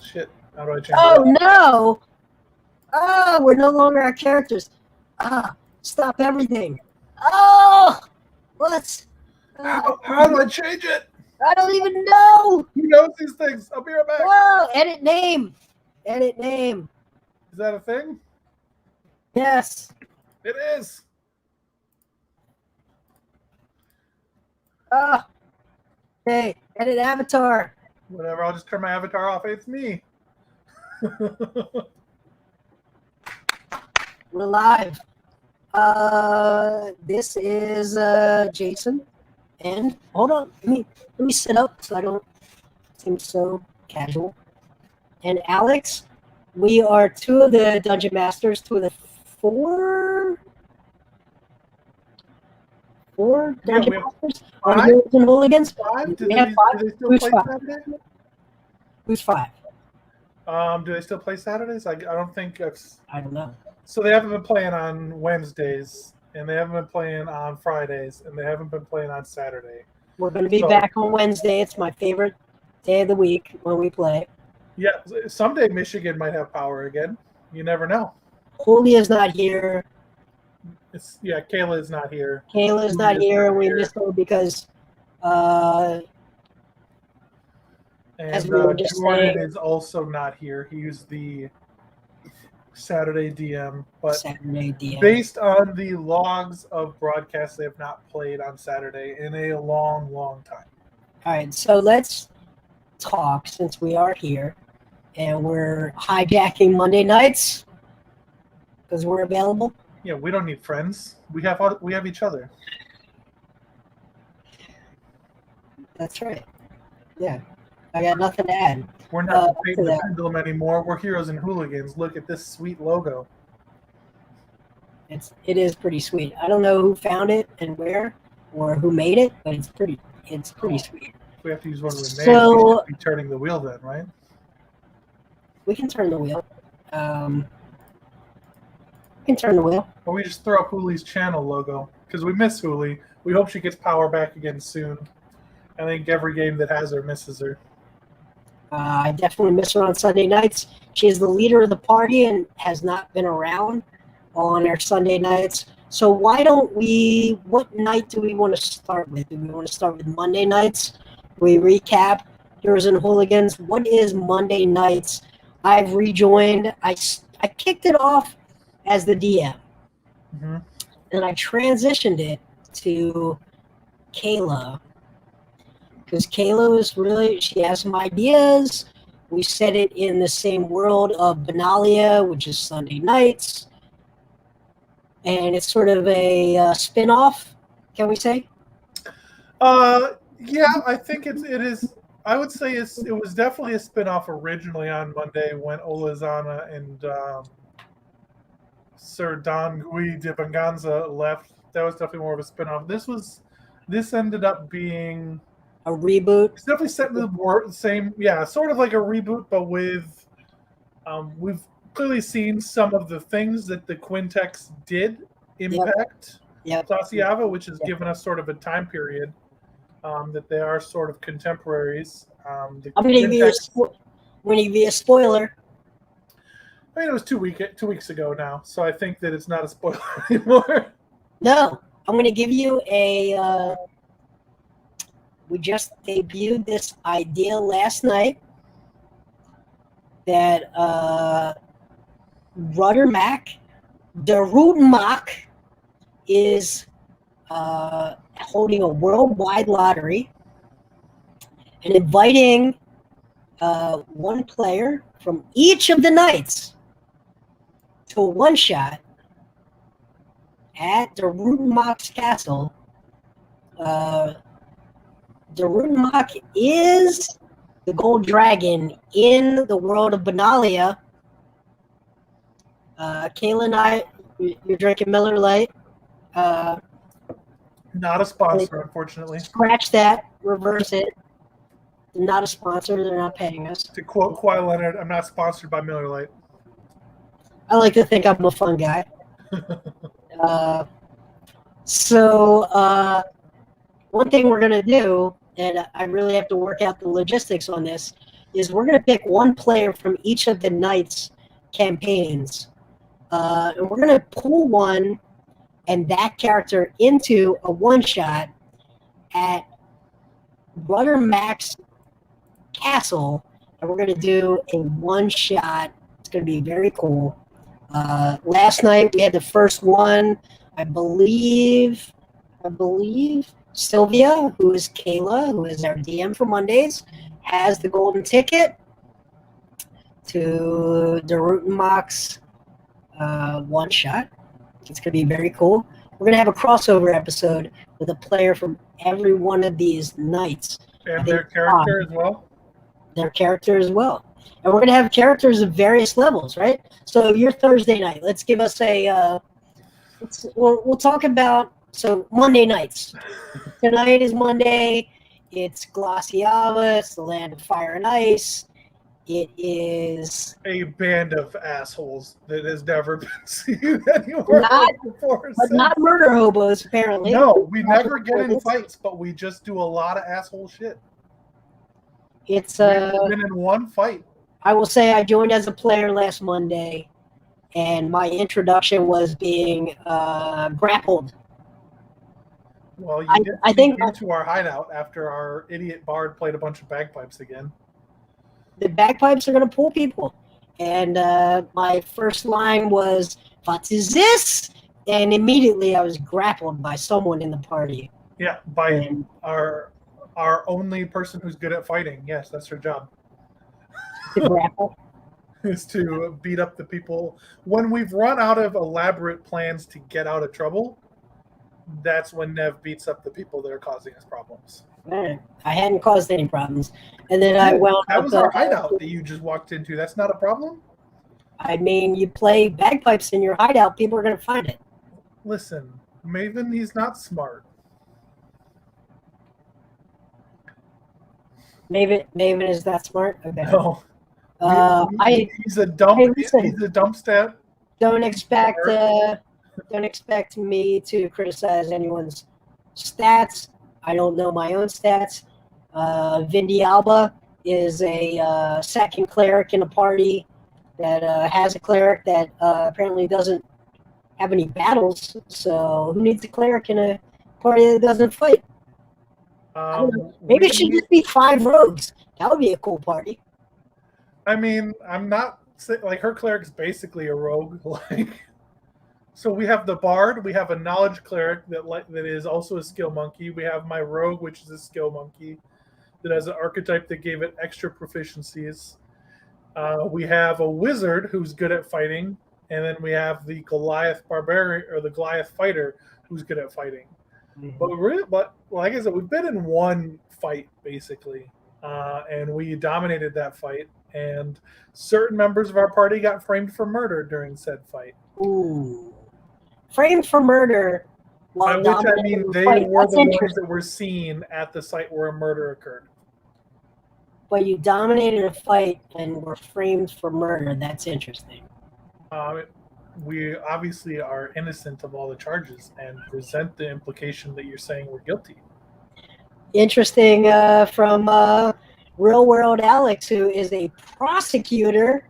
Shit. How do I change Oh it? no! Oh, we're no longer our characters. Stop everything. Oh, let's. How do I change it? I don't even know. Who knows these things? I'll be right back. Whoa! Edit name. Edit name. Is that a thing? Yes. It is. Okay. Edit avatar. Whatever. I'll just turn my avatar off. It's me. We're live. This is Jason. And hold on, let me sit up so I don't seem so casual. And Alex, we are two of the dungeon masters, two of the four dungeon masters on Heroes and Hooligans. Five? Do We they have five. still Who's play five? Saturday? Who's five? Do they still play Saturdays? I don't think. I don't know. So they haven't been playing on Wednesdays, and they haven't been playing on Fridays, and they haven't been playing on Saturday. We're going to be back on Wednesday. It's my favorite day of the week when we play. Yeah, someday Michigan might have power again. You never know. Julia's not here. Kayla is not here. Kayla is not here, and we missed her because, as we were just Jordan saying, is also not here. He's the Saturday DM, but Saturday DM. Based on the logs of broadcasts, they have not played on Saturday in a long, long time. All right, so let's talk since we are here, and we're hijacking Monday nights because we're available. Yeah, we don't need friends. We have each other. That's right. Yeah, I got nothing to add. We're not debating the pendulum anymore. We're Heroes and Hooligans. Look at this sweet logo. It is pretty sweet. I don't know who found it and where or who made it, but it's pretty sweet. We have to use one of the names. So we should be turning the wheel then, right? We can turn the wheel. We can turn the wheel. Or we just throw up Hooli's channel logo because we miss Hooli. We hope she gets power back again soon. I think every game that has her misses her. I definitely miss her on Sunday nights. She is the leader of the party and has not been around on our Sunday nights. So why don't we, what night do we want to start with? Do we want to start with Monday nights? We recap Heroes and Hooligans. What is Monday nights? I've rejoined. I kicked it off as the DM. Mm-hmm. And I transitioned it to Kayla. Because Kayla is she has some ideas. We set it in the same world of Benalia, which is Sunday nights. And it's sort of a spin-off, can we say? Yeah, I think it is. I would say it was definitely a spin-off originally on Monday when Olazana and Sir Don Gui de Venganza left. That was definitely more of a spin-off. This ended up being a reboot. It's definitely set in the same, sort of like a reboot, but with we've clearly seen some of the things that the Quintex did impact Glaciava, which has given us sort of a time period that they are sort of contemporaries. I'm going to give you a spoiler. I mean, it was 2 weeks ago now, so I think that it's not a spoiler anymore. No, I'm going to give you a. We just debuted this idea last night that Ruddermack, the Rutenmack, is holding a worldwide lottery and inviting one player from each of the nights to a one-shot at the Rutenmack's castle. The Rutenmack is the gold dragon in the world of Benalia. Kayla and I, you're drinking Miller Lite. Not a sponsor, unfortunately. Scratch that, reverse it. Not a sponsor, they're not paying us. To quote Kawhi Leonard, I'm not sponsored by Miller Lite. I like to think I'm a fun guy. One thing we're going to do, and I really have to work out the logistics on this, is we're going to pick one player from each of the Knights campaigns, and we're going to pull one and that character into a one-shot at Rudder Max Castle, and we're going to do a one-shot. It's going to be very cool. Last night we had the first one. I believe Sylvia, who is Kayla, who is our DM for Mondays, has the golden ticket to the Rutenmox one shot. It's going to be very cool. We're going to have a crossover episode with a player from every one of these Knights. And their character as well? Their character as well. And we're going to have characters of various levels, right? So your Thursday night, let's give us a... we'll talk about... So Monday nights. Tonight is Monday. It's Glaciava. It's the land of fire and ice. It is a band of assholes that has never been seen anywhere before. But not murder hobos, apparently. No, we never get in fights, but we just do a lot of asshole shit. It's we've been in one fight. I will say I joined as a player last Monday, and my introduction was being grappled. Well, I think into our hideout after our idiot bard played a bunch of bagpipes again. The bagpipes are going to pull people. And my first line was, "What is this?" And immediately I was grappled by someone in the party. Yeah, by our only person who's good at fighting. Yes, that's her job. To grapple? Is to beat up the people. When we've run out of elaborate plans to get out of trouble, that's when Nev beats up the people that are causing us problems. I hadn't caused any problems. And then I wound up... That was our hideout that you just walked into. That's not a problem? I mean, you play bagpipes in your hideout, people are going to find it. Listen, Maven, he's not smart. Maven is that smart? Okay. No. He's a dump. He's a dump stat. Don't expect me to criticize anyone's stats. I don't know my own stats. Vindialba is a second cleric in a party that has a cleric that apparently doesn't have any battles. So who needs a cleric in a party that doesn't fight? Maybe it should just be 5 rogues. That would be a cool party. I mean, I'm not like her cleric's basically a rogue. Like, so we have the bard, we have a knowledge cleric that is also a skill monkey. We have my rogue, which is a skill monkey that has an archetype that gave it extra proficiencies. We have a wizard who's good at fighting, and then we have the Goliath barbarian or the Goliath fighter who's good at fighting. Mm-hmm. But like I said, we've been in one fight basically, and we dominated that fight. And certain members of our party got framed for murder during said fight. Ooh, framed for murder. By which I mean they were the ones that were seen at the site where a murder occurred. But you dominated a fight and were framed for murder. That's interesting. We obviously are innocent of all the charges and resent the implication that you're saying we're guilty. Interesting from Real World Alex, who is a prosecutor.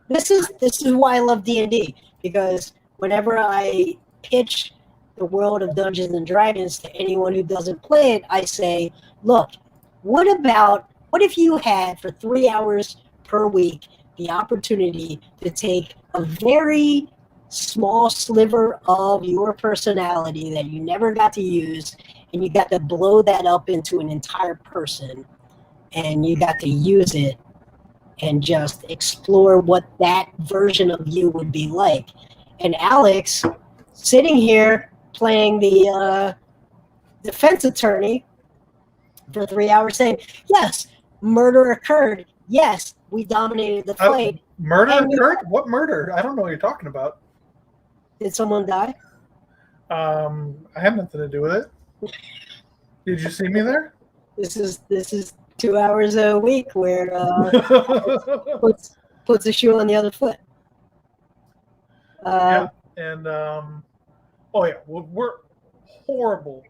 This is why I love D&D, because whenever I pitch the world of Dungeons and Dragons to anyone who doesn't play it, I say, look, what if you had for 3 hours per week the opportunity to take a very small sliver of your personality that you never got to use, and you got to blow that up into an entire person, and you got to use it and just explore what that version of you would be like. And Alex, sitting here playing the defense attorney for 3 hours, saying, yes, murder occurred. Yes, we dominated the fight. Murder occurred? What murder? I don't know what you're talking about. Did someone die? I had nothing to do with it. Did you see me there? This is 2 hours a week where puts a shoe on the other foot. Yeah, and we're horrible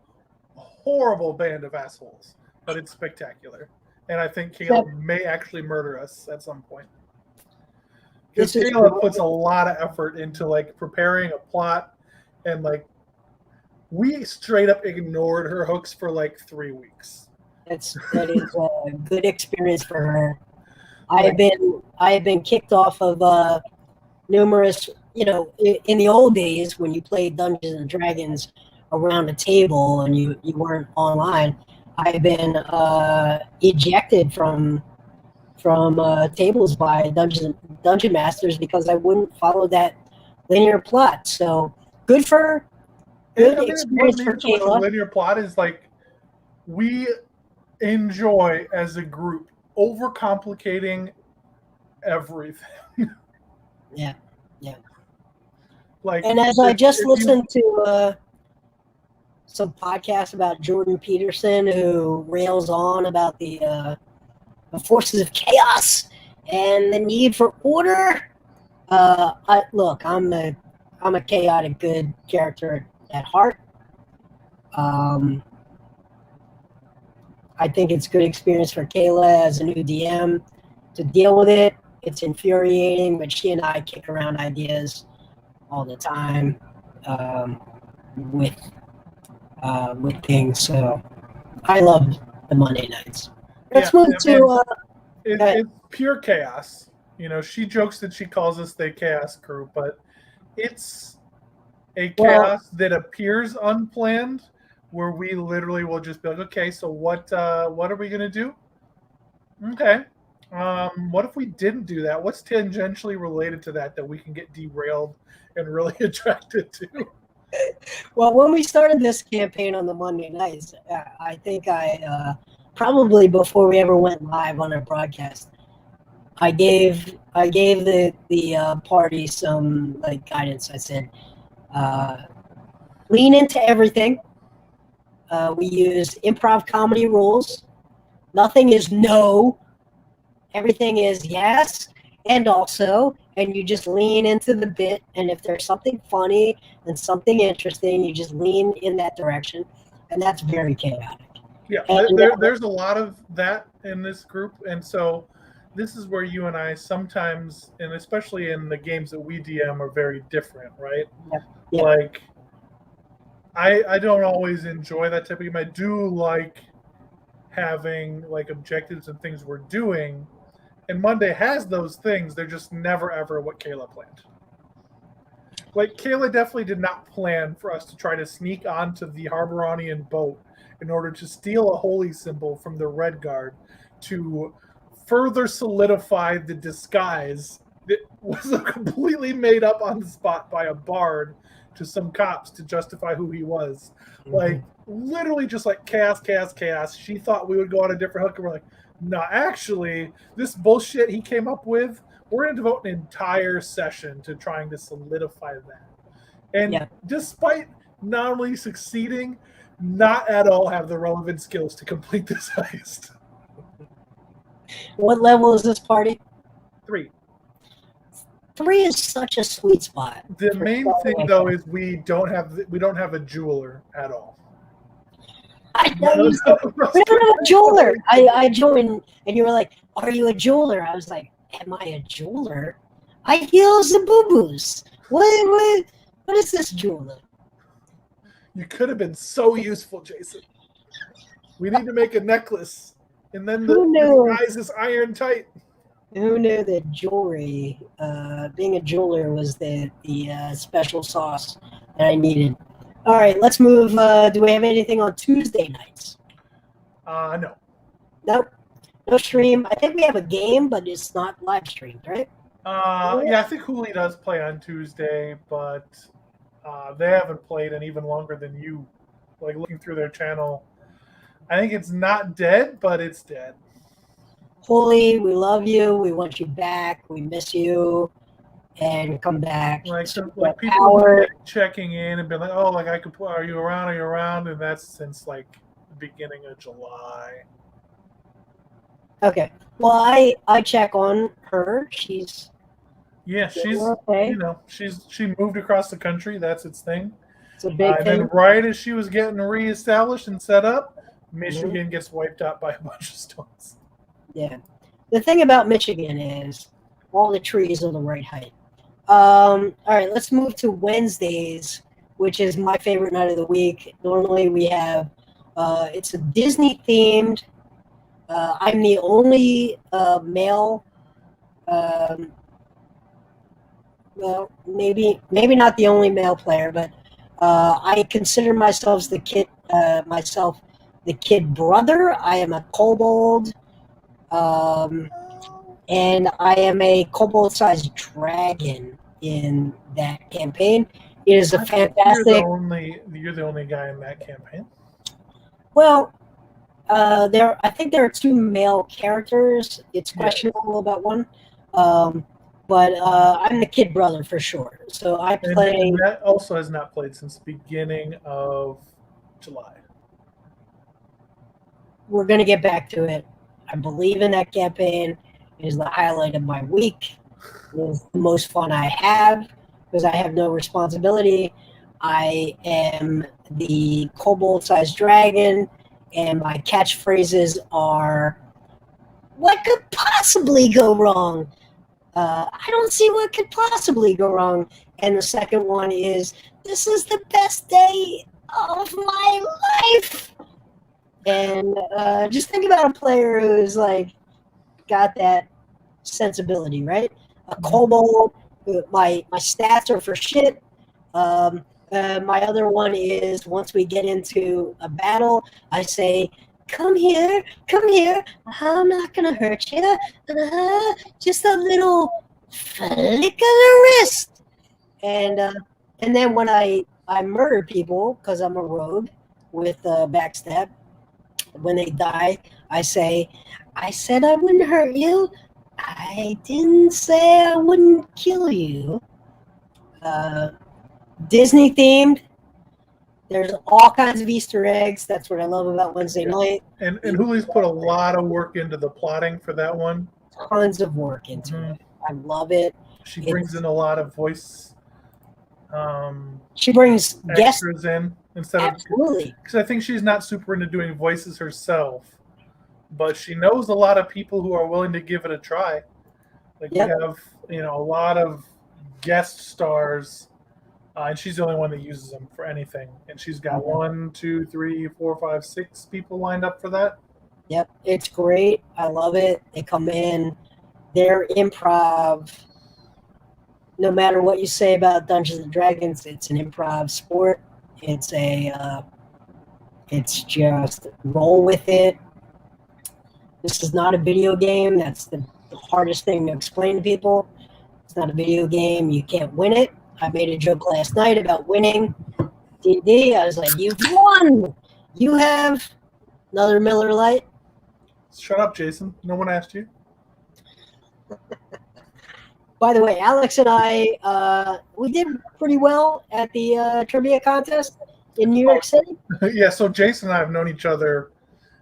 band of assholes, but it's spectacular. and I think Caleb may actually murder us at some point. Because This is Caleb puts a lot of effort into like preparing a plot, and like we straight up ignored her hooks for like 3 weeks. that is a good experience for her. I have been kicked off of numerous, in the old days when you played Dungeons and Dragons around a table and you weren't online. I've been ejected from tables by dungeon masters because I wouldn't follow that linear plot. So good for her. Good experience for Kayla. Linear plot is like we enjoy as a group overcomplicating everything. Yeah. Like, and as I just listened to some podcasts about Jordan Peterson, who rails on about the forces of chaos and the need for order. I'm a chaotic good character at heart. I think it's good experience for Kayla as a new DM to deal with it. It's infuriating, but she and I kick around ideas all the time with things. So I love the Monday nights. Let's move to. It's pure chaos. She jokes that she calls us the chaos crew, but it's a chaos that appears unplanned, where we literally will just be like, okay, so what are we gonna do? Okay. What if we didn't do that? What's tangentially related to that we can get derailed and really attracted to? Well, when we started this campaign on the Monday nights, I think I probably before we ever went live on our broadcast, I gave the party some like guidance. I said, lean into everything. We use improv comedy rules. Nothing is no. Everything is yes and also, and you just lean into the bit. And if there's something funny and something interesting, you just lean in that direction. And that's very chaotic. Yeah, there's a lot of that in this group. And so this is where you and I sometimes, and especially in the games that we DM, are very different, right? Yeah. Like, I don't always enjoy that type of game. I do like having like objectives and things we're doing. And Monday has those things. They're just never, ever what Kayla planned. Like, Kayla definitely did not plan for us to try to sneak onto the Harboronian boat in order to steal a holy symbol from the Red Guard to further solidify the disguise that was completely made up on the spot by a bard to some cops to justify who he was. Mm-hmm. Like, literally just like chaos. She thought we would go on a different hook, and we're like, no, actually, this bullshit he came up with, we're going to devote an entire session to trying to solidify that. And despite not only succeeding, not at all have the relevant skills to complete this heist. What level is this party? 3. 3 is such a sweet spot. The main thing, though, is we don't have a jeweler at all. I know you said, we don't have a jeweler. I joined, and you were like, "Are you a jeweler?" I was like, "Am I a jeweler? I heals the boo-boos. What is this jeweler?" You could have been so useful, Jason. We need to make a necklace, and then the disguise is iron tight. Who knew that jewelry, being a jeweler, was the special sauce that I needed? All right, let's move. Do we have anything on Tuesday nights? No. Nope. No stream. I think we have a game, but it's not live streamed, right? Yeah, I think Hooli does play on Tuesday, but they haven't played in even longer than you. Like, looking through their channel, I think it's not dead, but it's dead. Hooli, we love you. We want you back. We miss you. And come back. Like people checking in and been like, "Oh, like I could play. Are you around?" And that's since like the beginning of July. Okay. Well, I check on her. She's okay. She moved across the country. That's its thing. It's a big thing. And right as she was getting reestablished and set up, Michigan gets wiped out by a bunch of storms. Yeah. The thing about Michigan is all the trees are the right height. All right, let's move to Wednesdays, which is my favorite night of the week. Normally we have, it's a Disney themed. I'm the only male. Um, well, maybe not the only male player, but I consider myself the kid brother. I am a kobold. And I am a kobold-sized dragon in that campaign. It is a fantastic. You're the only guy in that campaign. Well, I think there are two male characters. It's questionable about one, but I'm the kid brother for sure. So I play. And that also has not played since the beginning of July. We're gonna get back to it. I believe in that campaign. It is the highlight of my week. It is the most fun I have because I have no responsibility. I am the kobold-sized dragon, and my catchphrases are, "What could possibly go wrong? I don't see what could possibly go wrong." And the second one is, "This is the best day of my life." And just think about a player who's like got that sensibility, right? A kobold. My stats are for shit. My other one is once we get into a battle, I say, come here, I'm not gonna hurt you. Just a little flick of the wrist." And then when I murder people because I'm a rogue with backstab, when they die, I say, "I said I wouldn't hurt you. I didn't say I wouldn't kill you." Disney themed. There's all kinds of Easter eggs. That's what I love about Wednesday night. And Hoolie's put a lot of work into the plotting for that one. Tons of work into it. I love it. She brings in a lot of voice. She brings guests in instead absolutely. Because I think she's not super into doing voices herself, but she knows a lot of people who are willing to give it a try. Like we have, a lot of guest stars, and she's the only one that uses them for anything. And she's got 1, 2, 3, 4, 5, 6 people lined up for that. Yep, it's great. I love it. They come in, they're improv. No matter what you say about Dungeons and Dragons, it's an improv sport. It's just roll with it. This is not a video game. That's the hardest thing to explain to people. It's not a video game. You can't win it. I made a joke last night about winning D&D. I was like, "You've won. You have another Miller Lite." Shut up, Jason. No one asked you. By the way, Alex and I, we did pretty well at the trivia contest in New York City. Yeah, so Jason and I have known each other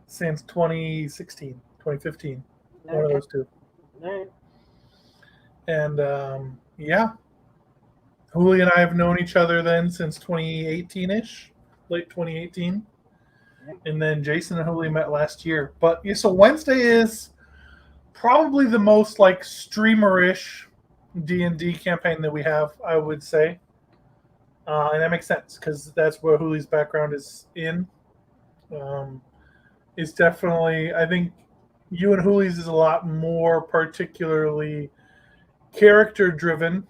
since 2016, 2015. Okay. One of those two. All right. And, Hoolie and I have known each other then since 2018-ish, late 2018. And then Jason and Hoolie met last year. But, yeah, so Wednesday is probably the most, streamer-ish D&D campaign that we have, I would say. And that makes sense because that's where Hoolie's background is in. It's definitely, I think you and Hoolie's is a lot more particularly character-driven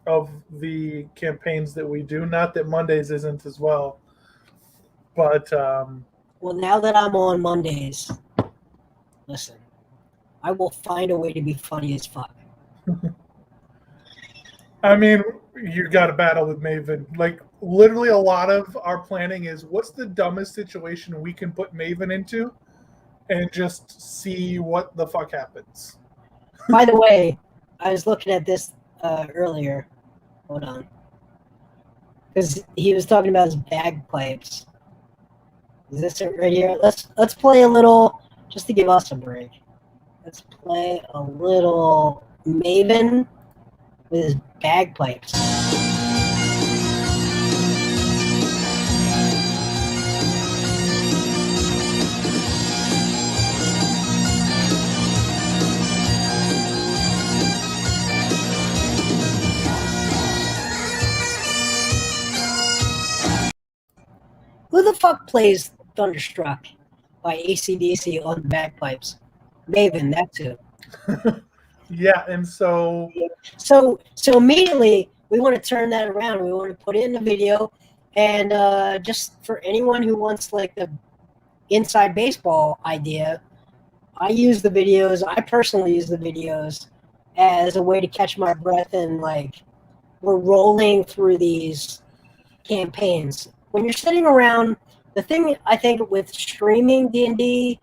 of the campaigns that we do. Not that Mondays isn't as well. But, well, now that I'm on Mondays, listen, I will find a way to be funny as fuck. I mean, you got to battle with Maven. Literally a lot of our planning is what's the dumbest situation we can put Maven into and just see what the fuck happens. By the way, I was looking at this earlier. Hold on. Because he was talking about his bagpipes. Is this it right here? Let's play a little, just to give us a break. Let's play a little Maven with his bagpipes. Who the fuck plays Thunderstruck by AC/DC on the bagpipes? Maven, that too. Yeah, and so So immediately we want to turn that around. We want to put it in the video, and just for anyone who wants like the inside baseball idea, I personally use the videos as a way to catch my breath, and like we're rolling through these campaigns. When you're sitting around, the thing I think with streaming D&D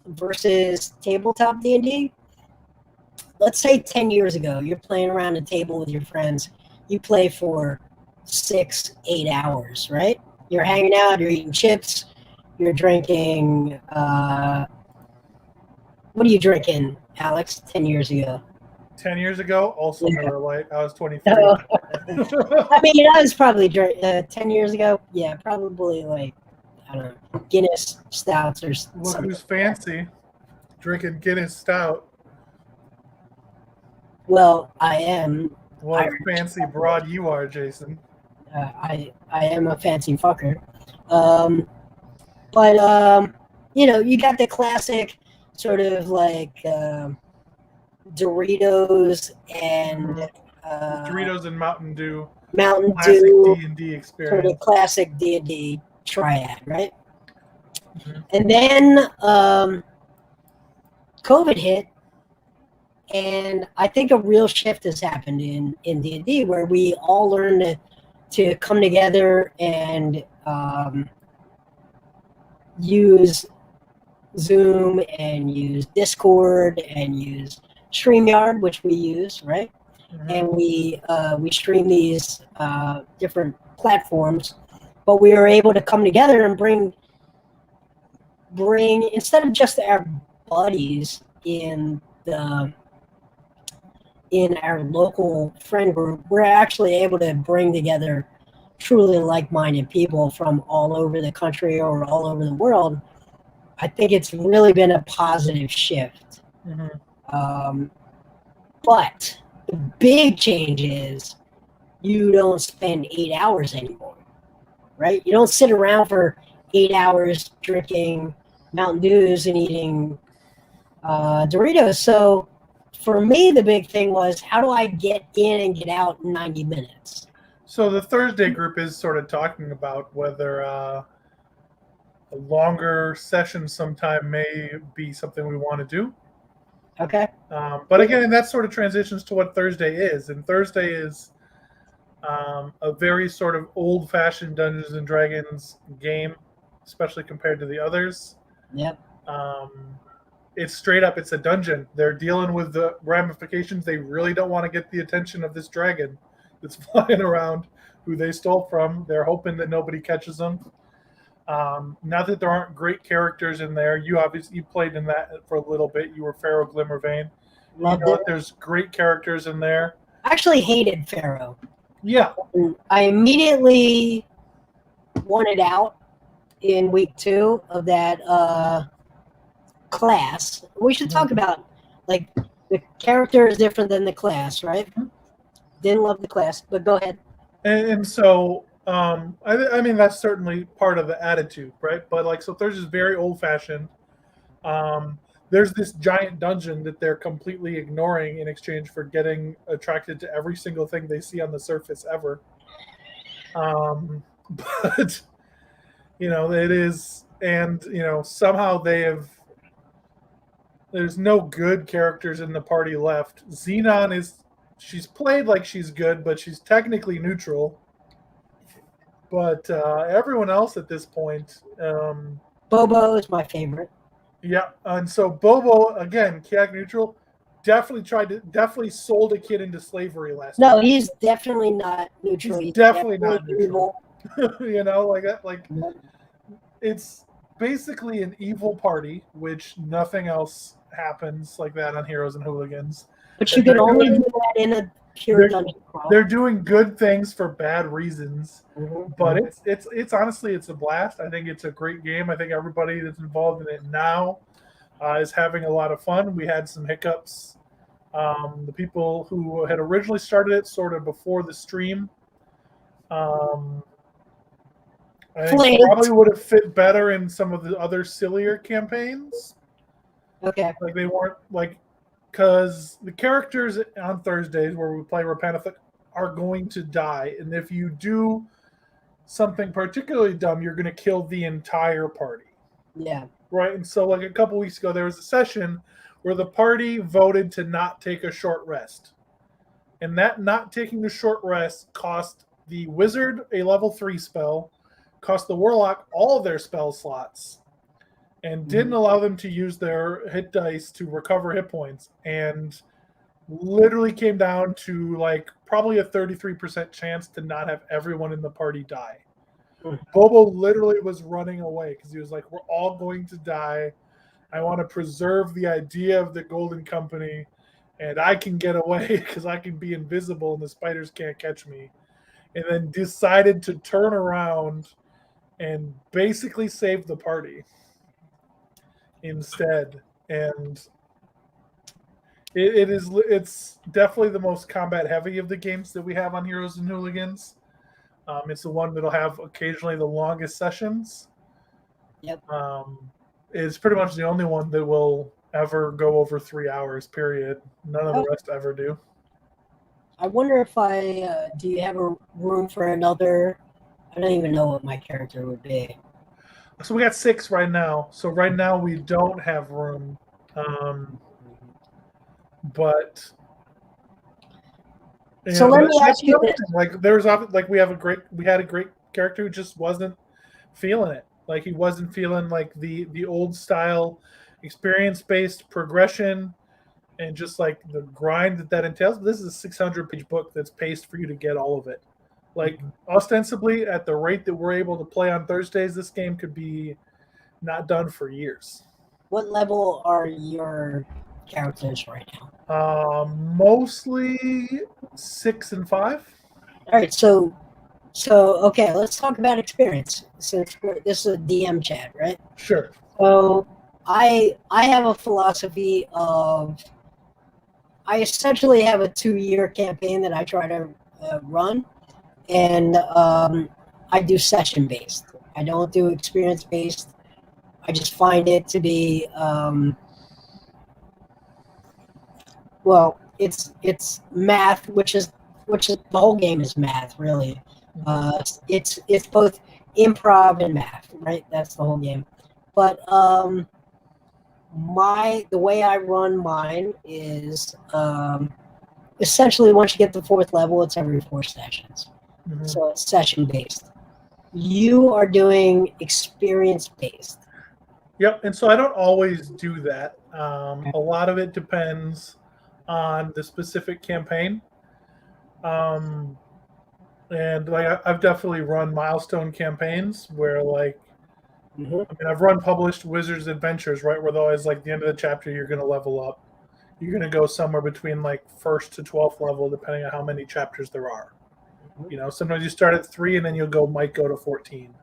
versus tabletop D&D, let's say 10 years ago, you're playing around a table with your friends. You play for 6-8 hours, right? You're hanging out, you're eating chips, you're drinking. What are you drinking, Alex, 10 years ago? 10 years ago, also Miller Lite. I was 23. I mean, I was probably 10 years ago. Yeah, probably like, I don't know, Guinness stouts or Look something. who's fancy, drinking Guinness Stout. Well, I am. What a fancy broad you are, Jason. I am a fancy fucker. But you got the classic sort of like Doritos and Doritos and Mountain Dew. Mountain Classic Dew, D&D experience. sort of classic D&D triad, right? Mm-hmm. And then COVID hit, and I think a real shift has happened in D&D where we all learned to come together and use Zoom and use Discord and use StreamYard, which we use, right? Mm-hmm. And we stream these different platforms, but we were able to come together and bring instead of just our buddies in our local friend group, we're actually able to bring together truly like-minded people from all over the country or all over the world. I think it's really been a positive shift. Mm-hmm. But the big change is you don't spend 8 hours anymore, right? You don't sit around for 8 hours drinking Mountain Dews and eating Doritos. So for me, the big thing was, how do I get in and get out in 90 minutes? So the Thursday group is sort of talking about whether a longer session sometime may be something we want to do. Okay. But again, that sort of transitions to what Thursday is. And Thursday is a very sort of old-fashioned Dungeons and Dragons game, especially compared to the others. Yep. It's straight up, it's a dungeon. They're dealing with the ramifications. They really don't want to get the attention of this dragon that's flying around who they stole from. They're hoping that nobody catches them. Not that there aren't great characters in there. You played in that for a little bit. You were Pharaoh Glimmervane. Loved it. There's great characters in there. I actually hated Pharaoh. Yeah. I immediately wanted out in week 2 of that class. We should talk about, like, the character is different than the class, right? Mm-hmm. Didn't love the class, but go ahead. And so, I mean, that's certainly part of the attitude, right? But like, so Thursday's very old-fashioned. There's this giant dungeon that they're completely ignoring in exchange for getting attracted to every single thing they see on the surface ever. But it is, and somehow there's no good characters in the party left. Xenon she's played like she's good, but she's technically neutral. But everyone else at this point, Bobo is my favorite. Yeah, and so Bobo, again, chaotic neutral, definitely sold a kid into slavery last No, he's definitely not neutral. He's definitely not neutral. It's basically an evil party, which nothing else happens like that on Heroes and Hooligans. But you can only do that in a pure dungeon crawl. They're doing good things for bad reasons, but it's honestly, it's a blast. I think it's a great game. I think everybody that's involved in it now is having a lot of fun. We had some hiccups. The people who had originally started it sort of before the stream, I think probably would have fit better in some of the other sillier campaigns. Okay. Like they weren't like, because the characters on Thursdays where we play Repentant are going to die, and if you do something particularly dumb, you're going to kill the entire party. Yeah. Right. And so, like a couple weeks ago, there was a session where the party voted to not take a short rest, and that not taking a short rest cost the wizard a level 3 spell, cost the warlock all of their spell slots, and didn't allow them to use their hit dice to recover hit points, and literally came down to like probably a 33% chance to not have everyone in the party die. Bobo literally was running away because he was like, we're all going to die. I want to preserve the idea of the Golden Company, and I can get away because I can be invisible and the spiders can't catch me. And then decided to turn around and basically save the party instead. And it's definitely the most combat heavy of the games that we have on Heroes and Hooligans. It's the one that'll have occasionally the longest sessions. Yep. It's pretty much the only one that will ever go over 3 hours, period. None of the rest ever do. I wonder if do you have a room for another? I don't even know what my character would be. So we got 6 right now. So right now we don't have room. But so let me ask you this. Like there's like we had a great character who just wasn't feeling it. Like he wasn't feeling like the old style experience-based progression and just like the grind that entails. But this is a 600-page book that's paced for you to get all of it. Like ostensibly at the rate that we're able to play on Thursdays, this game could be not done for years. What level are your characters right now? Mostly 6 and 5. All right, so okay, let's talk about experience. Since this is a DM chat, right? Sure. So I have a philosophy of I essentially have a 2-year campaign that I try to run, and I do session based. I don't do experience based. I just find it to be well, it's math, which is the whole game is math, really. It's both improv and math, right? That's the whole game. But the way I run mine is essentially once you get to 4th level, it's every 4 sessions. Mm-hmm. So it's session based. You are doing experience based. Yep, and so I don't always do that. A lot of it depends on the specific campaign. And like I've definitely run milestone campaigns where like I mean I've run published Wizards Adventures, right, where always like the end of the chapter you're going to level up. You're going to go somewhere between like 1st to 12th level depending on how many chapters there are. You know, sometimes you start at 3 and then might go to 14.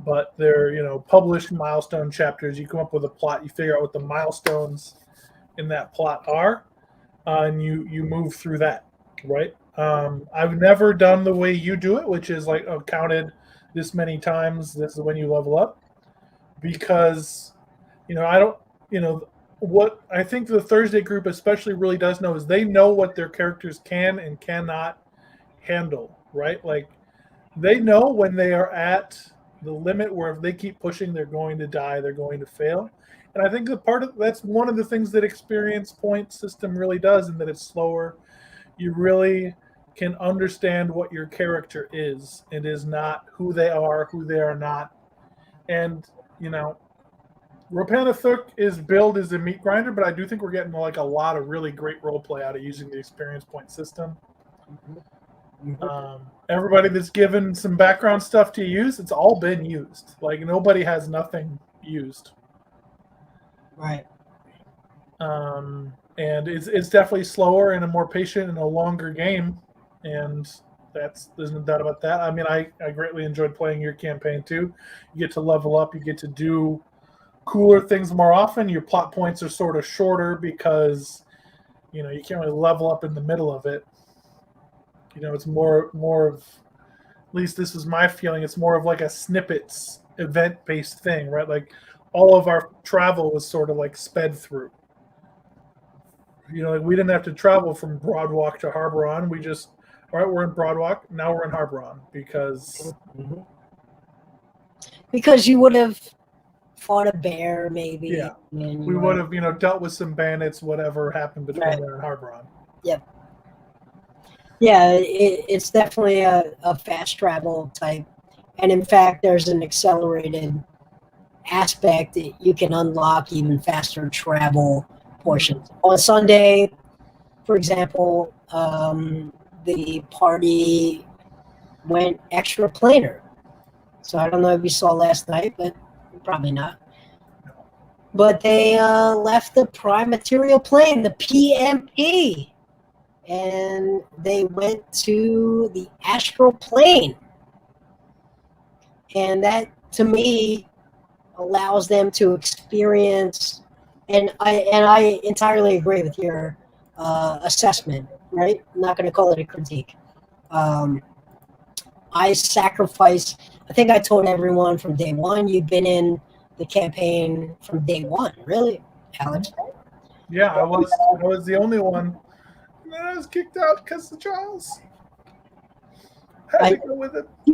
But they're published milestone chapters. You come up with a plot, you figure out what the milestones in that plot are, and you move through that, right? I've never done the way you do it, which is like counted this many times. This is when you level up, because I don't. What I think the Thursday group especially really does know is they know what their characters can and cannot handle, right? Like they know when they are at the limit where if they keep pushing, they're going to die, they're going to fail. And I think that's one of the things that experience point system really does, in that it's slower. You really can understand what your character is. It is not who they are not. And, Repentant is billed as a meat grinder, but I do think we're getting like a lot of really great role play out of using the experience point system. Everybody that's given some background stuff to use, it's all been used. Like nobody has nothing used. Right. And it's definitely slower and a more patient and a longer game. And there's no doubt about that. I mean, I greatly enjoyed playing your campaign too. You get to level up, you get to do cooler things more often. Your plot points are sort of shorter because you can't really level up in the middle of it. It's more of least this is my feeling, it's more of like a snippets event-based thing, right? Like all of our travel was sort of like sped through. Like we didn't have to travel from Broadwalk to Harboron. We just, all right, we're in Broadwalk, now we're in Harboron because you would have fought a bear, maybe. Yeah, we would have, dealt with some bandits, whatever happened between there and Harboron. Yep. Yeah, it's definitely a fast travel type. And in fact, there's an accelerated aspect that you can unlock even faster travel portions. On Sunday, for example, the party went extra planar. So I don't know if you saw last night, but probably not. But they left the prime material plane, the PMP, and they went to the astral plane. And that, to me, allows them to experience, and I entirely agree with your assessment, right? I'm not going to call it a critique. I think I told everyone from day one, you've been in the campaign from day one, really, Alex? Yeah, I was the only one. And then I was kicked out because of Charles. Had to go with it. Do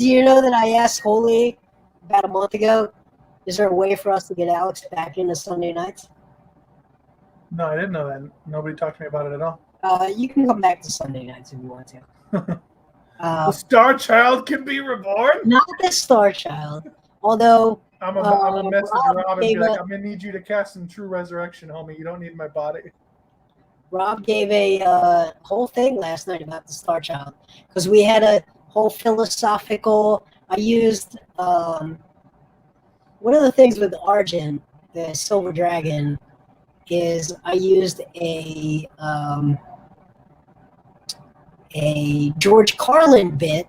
you know that I asked Holy about a month ago, is there a way for us to get Alex back into Sunday nights? No, I didn't know that. Nobody talked to me about it at all. You can come back to Sunday nights if you want to. The Star Child can be reborn? Not the Star Child. Although I'm a message Rob and be like, I'm gonna need you to cast some true resurrection, homie. You don't need my body. Rob gave a whole thing last night about the Star Child because we had a whole philosophical. I used one of the things with Argent, the Silver Dragon, is I used a George Carlin bit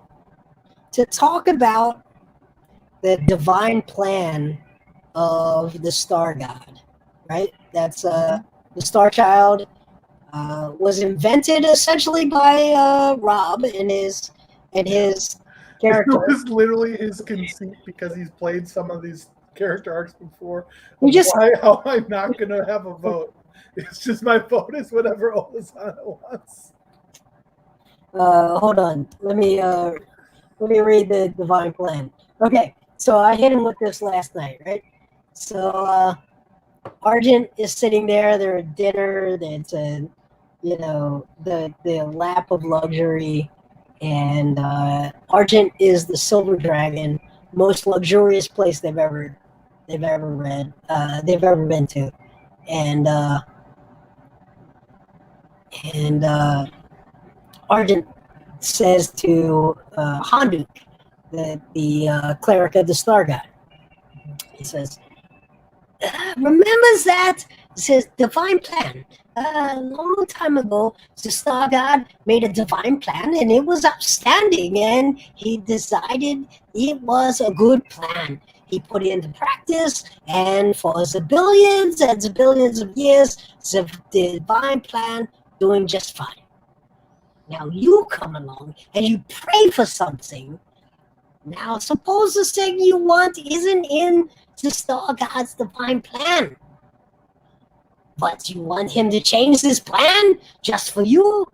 to talk about the divine plan of the Star God, right? That's the Star Child was invented essentially by Rob and his character. It was literally his conceit because he's played some of these character arcs before. How am I not going to have a vote? It's just my vote is whatever Olazana wants. Hold on. Let me read the divine plan. Okay, so I hit him with this last night, right? So Argent is sitting there. They're at dinner. It's the lap of luxury, and Argent is the Silver Dragon, most luxurious place they've ever been to, and Argent says to Handuk, the cleric of the Star God, he says, remembers that? It says divine plan. A long time ago, the Star God made a divine plan, and it was outstanding, and he decided it was a good plan. He put it into practice, and for zillions and zillions of years, the divine plan doing just fine. Now you come along and you pray for something. Now suppose the thing you want isn't in the Star God's divine plan, but you want him to change this plan just for you?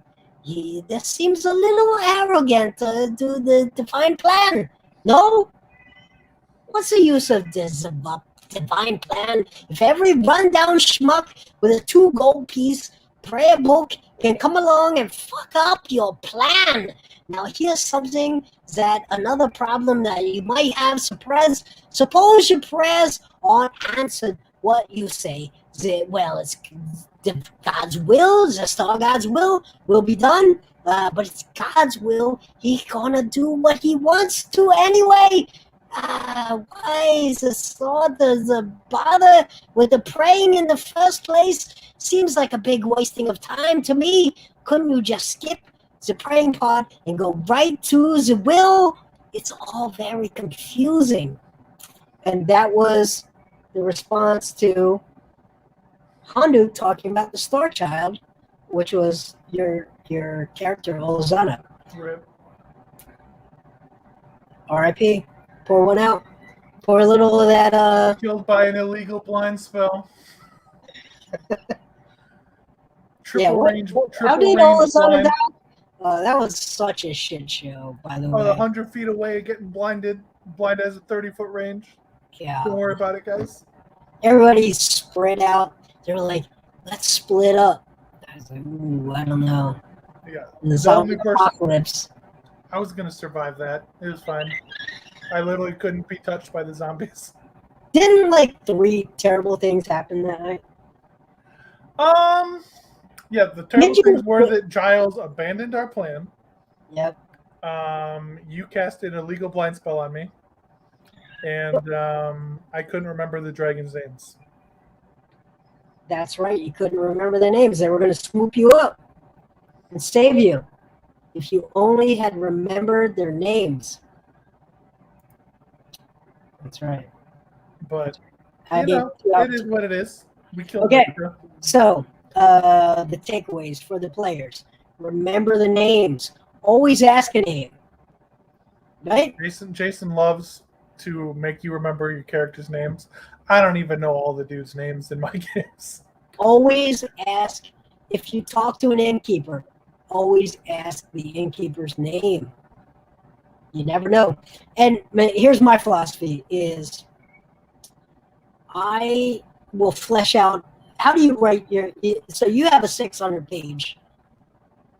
That seems a little arrogant to do the divine plan. No? What's the use of this divine plan if every rundown schmuck with a 2 gold piece prayer book can come along and fuck up your plan? Now here's something that another problem that you might have, Suppress. Suppose your prayers aren't answered. What you say? It's God's will, the Star God's will be done, but it's God's will. He's gonna do what he wants to anyway. Why is the Star the bother with the praying in the first place? Seems like a big wasting of time to me. Couldn't you just skip the praying part and go right to the will? It's all very confusing. And that was the response to Handu talking about the Star Child, which was your character, Olazana. Right. R.I.P. Pour one out. Pour a little of that. Killed by an illegal blind spell. Triple range blind. That was such a shit show, by the way. 100 feet away, getting blinded. Blind has a 30-foot range. Yeah. Don't worry about it, guys. Everybody's spread out. They're like, let's split up. I was like, ooh, I don't know. Yeah. The zombie apocalypse. I was going to survive that. It was fine. I literally couldn't be touched by the zombies. Didn't like 3 terrible things happen that night? Yeah, the terrible things were that Giles abandoned our plan. Yep. You cast an illegal blind spell on me. And I couldn't remember the dragons' names. That's right. You couldn't remember their names. They were going to swoop you up and save you. If you only had remembered their names. That's right. But, it is what it is. We killed Jessica. So, the takeaways for the players. Remember the names. Always ask a name. Right? Jason loves to make you remember your characters' names. I don't even know all the dudes' names in my games. Always ask, if you talk to an innkeeper, always ask the innkeeper's name. You never know. And here's my philosophy is I will flesh out, how do you write so you have a 600-page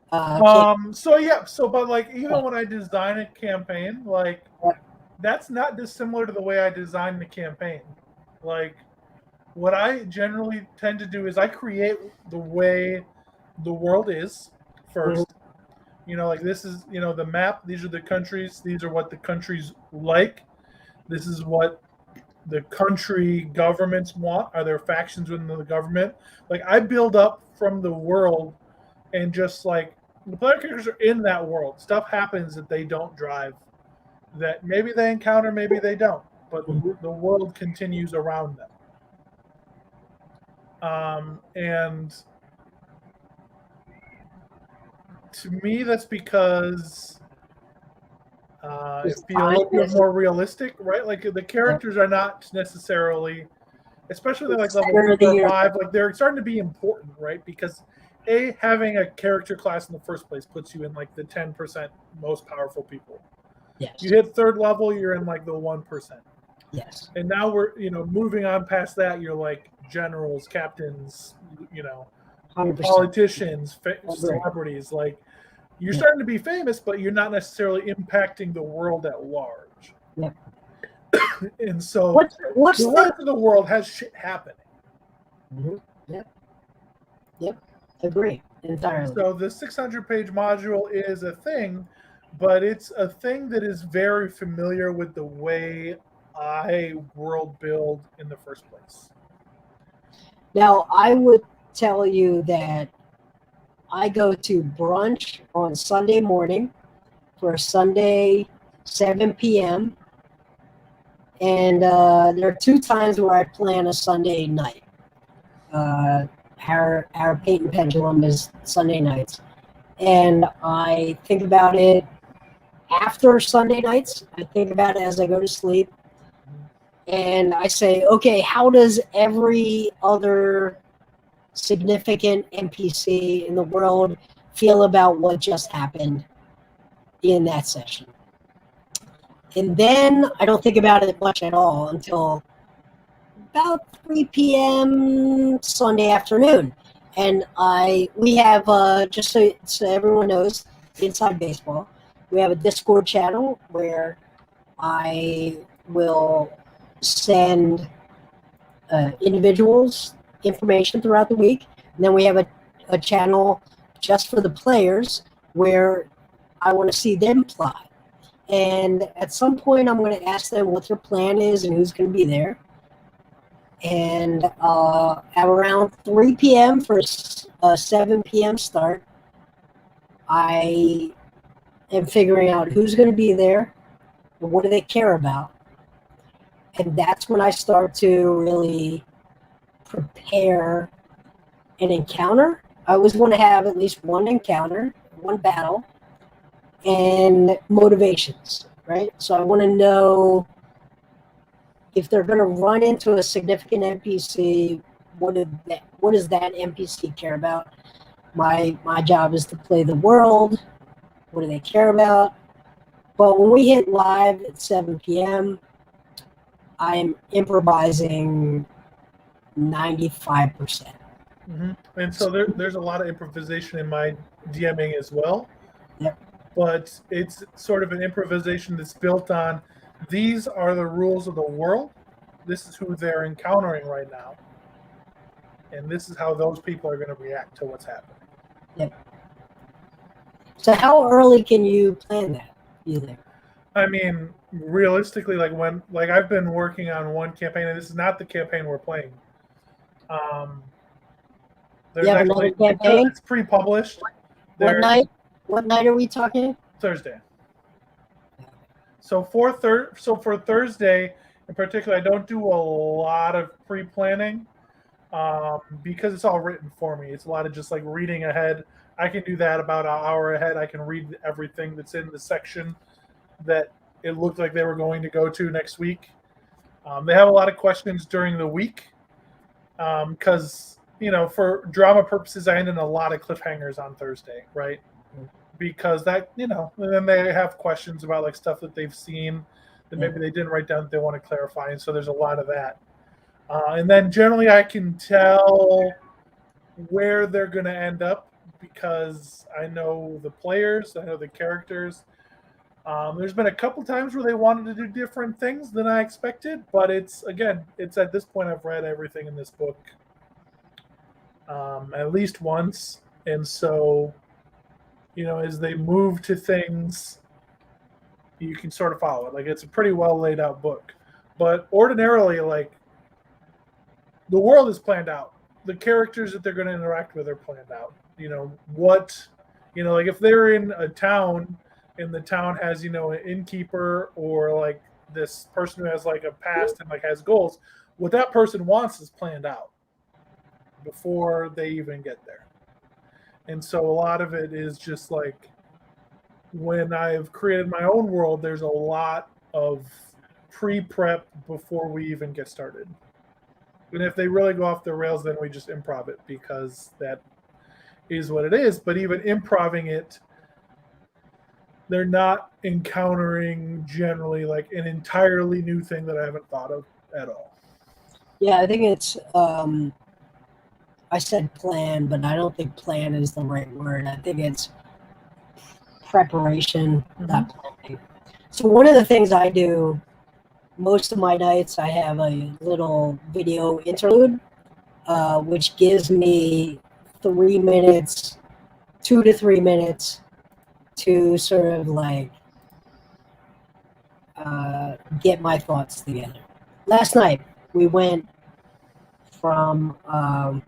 but like even when I design a campaign, like that's not dissimilar to the way I design the campaign. Like what I generally tend to do is I create the way the world is first. Like this is, the map, these are the countries, these are what the countries like. This is what the country governments want. Are there factions within the government? Like I build up from the world, and just like the player characters are in that world. Stuff happens that they don't drive, that maybe they encounter, maybe they don't, but the world continues around them. And to me, that's because it feels more realistic, right? Like the characters are not necessarily, especially like level 4 or 5, like they're starting to be important, right? Because having a character class in the first place puts you in like the 10% most powerful people. Yes. You hit 3rd level, you're in like the 1%. Yes. And now we're, moving on past that, you're like generals, captains, 100%. Politicians, celebrities. Like you're starting to be famous, but you're not necessarily impacting the world at large. Yep. And so what's the rest of the world has shit happening. Yep. Agree entirely. So the 600-page module is a thing, but it's a thing that is very familiar with the way I world build in the first place. Now, I would tell you that I go to brunch on Sunday morning for Sunday 7 p.m. And there are 2 times where I plan a Sunday night. Our Peyton Pendulum is Sunday nights. And I think about it after Sunday nights. I think about it as I go to sleep. And I say, okay, how does every other significant NPC in the world feel about what just happened in that session? And then I don't think about it much at all until about 3 p.m. Sunday afternoon. And we have, just so everyone knows, Inside Baseball, we have a Discord channel where I will send individuals information throughout the week. And then we have a channel just for the players where I want to see them play. And at some point, I'm going to ask them what their plan is and who's going to be there. And at around 3 p.m. for a 7 p.m. start, I am figuring out who's going to be there and what do they care about. And that's when I start to really prepare an encounter. I always want to have at least one encounter, one battle, and motivations. right? So I want to know if they're going to run into a significant NPC. What does that NPC care about? My job is to play the world. What do they care about? But when we hit live at 7 p.m., I'm improvising 95%. Mm-hmm. And so there's a lot of improvisation in my DMing as well. Yep. But it's sort of an improvisation that's built on these are the rules of the world. This is who they're encountering right now. And this is how those people are going to react to what's happening. Yep. So how early can you plan that, you think? I mean, realistically, like I've been working on one campaign, and this is not the campaign we're playing. There's You have another actually, campaign? it's pre-published. What night? What night are we talking? Thursday. So for Thursday in particular, I don't do a lot of pre-planning because it's all written for me. It's a lot of just like reading ahead. I can do that about an hour ahead. I can read everything that's in the section that it looked like they were going to go to next week. They have a lot of questions during the week because, for drama purposes, I end in a lot of cliffhangers on Thursday, right? Because that, and then they have questions about like stuff that they've seen that maybe they didn't write down that they want to clarify. And so there's a lot of that. And then generally I can tell where they're going to end up because I know the players, I know the characters. There's been a couple times where they wanted to do different things than I expected, but it's at this point I've read everything in this book at least once. And so, as they move to things, you can sort of follow it. Like it's a pretty well laid out book. But ordinarily, like the world is planned out. The characters that they're going to interact with are planned out. Like if they're in a town and the town has, an innkeeper or like this person who has like a past and like has goals, what that person wants is planned out before they even get there. And so a lot of it is just like when I've created my own world, there's a lot of pre-prep before we even get started. And if they really go off the rails, then we just improv it because that is what it is. But even improving it, they're not encountering generally like an entirely new thing that I haven't thought of at all. Yeah, I think it's, I said plan, but I don't think plan is the right word. I think it's preparation, not planning. So one of the things I do most of my nights, I have a little video interlude, which gives me 3 minutes, 2 to 3 minutes to sort of like get my thoughts together. Last night, we went from a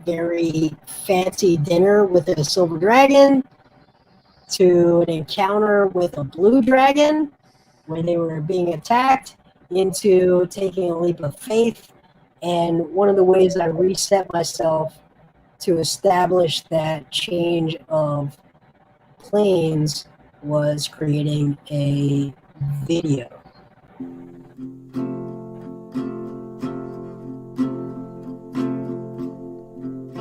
very fancy dinner with a silver dragon to an encounter with a blue dragon where they were being attacked, into taking a leap of faith. And one of the ways I reset myself to establish that change of planes was creating a video.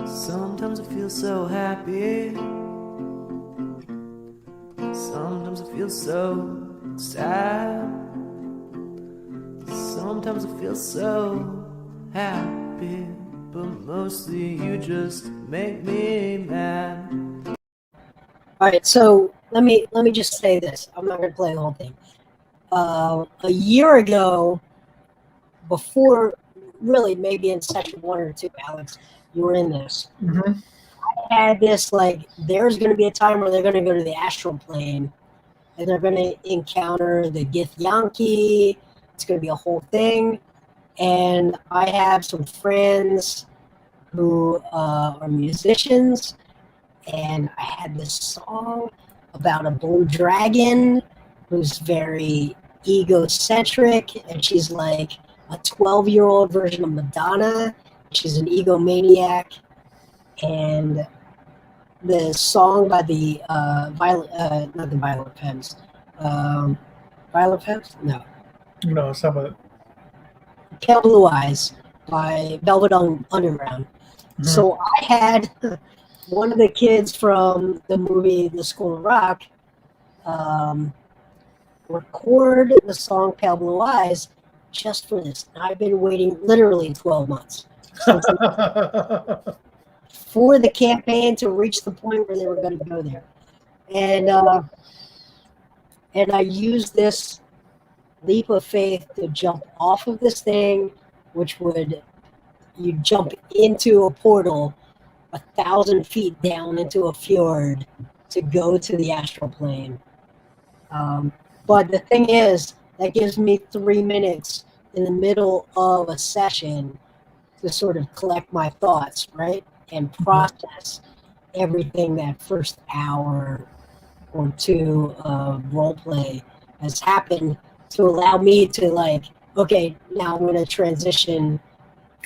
Sometimes I feel so happy. Sometimes I feel so sad. Sometimes I feel so happy, but mostly you just make me mad. All right, so let me just say this. I'm not going to play the whole thing. A year ago, before, really maybe in session 1 or 2, Alex, you were in this. Mm-hmm. I had this like, there's going to be a time where they're going to go to the astral plane and they're going to encounter the Githyanki. It's going to be a whole thing. And I have some friends who are musicians, and I had this song about a blue dragon who's very egocentric, and she's like a 12-year-old version of Madonna. She's an egomaniac, and the song by the not the Violent Femmes. Violent Femmes? No. No, some of it. Pale Blue Eyes by Velvet Underground. Mhm. So I had one of the kids from the movie The School of Rock record the song Pale Blue Eyes just for this. I've been waiting literally 12 months for the campaign to reach the point where they were going to go there. And I used this leap of faith to jump off of this thing, which would you jump into a portal 1,000 feet down into a fjord to go to the astral plane. But the thing is, that gives me 3 minutes in the middle of a session to sort of collect my thoughts, right? And process everything that first hour or two of role play has happened to allow me to like, okay, now I'm going to transition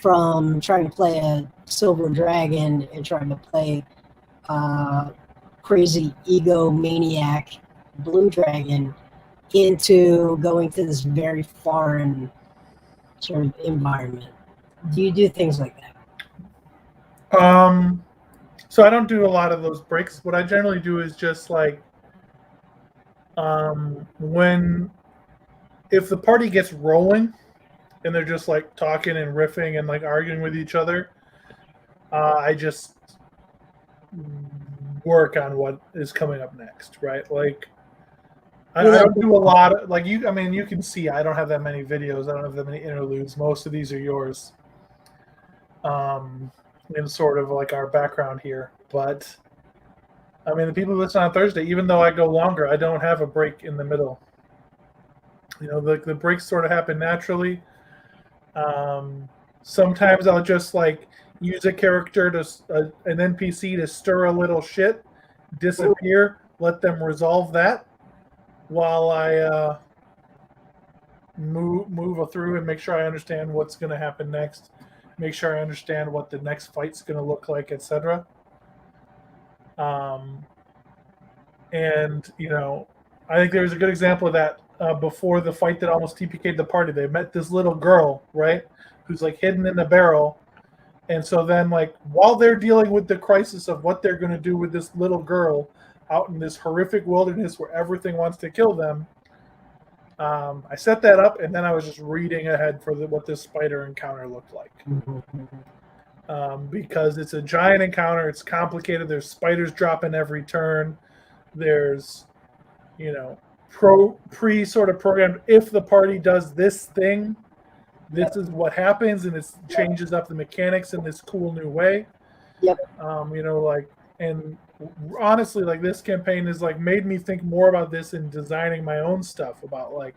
from trying to play a silver dragon and trying to play crazy egomaniac blue dragon into going to this very foreign sort of environment. Do you do things like that? So I don't do a lot of those breaks. What I generally do is just like if the party gets rolling and they're just like talking and riffing and like arguing with each other, I just work on what is coming up next, right? Like I don't do a lot of like you. I mean, you can see I don't have that many videos. I don't have that many interludes. Most of these are yours, in sort of like our background here. But I mean, the people who listen on Thursday, even though I go longer, I don't have a break in the middle. You know, the breaks sort of happen naturally. Sometimes I'll just like use a character to an NPC to stir a little shit, disappear, let them resolve that while I move through and make sure I understand what's going to happen next, make sure I understand what the next fight's going to look like, etc. And you know, I think there's a good example of that before the fight that almost TPK'd the party. They met this little girl, right, who's like hidden in the barrel. And so then, like, while they're dealing with the crisis of what they're going to do with this little girl out in this horrific wilderness where everything wants to kill them, I set that up, and then I was just reading ahead for what this spider encounter looked like. Because it's a giant encounter, it's complicated. There's spiders dropping every turn. There's, you know, pre sort of programmed. If the party does this thing, this is what happens, and it changes up the mechanics in this cool new way. Yep. You know, like, and honestly, like, this campaign has like made me think more about this in designing my own stuff about like,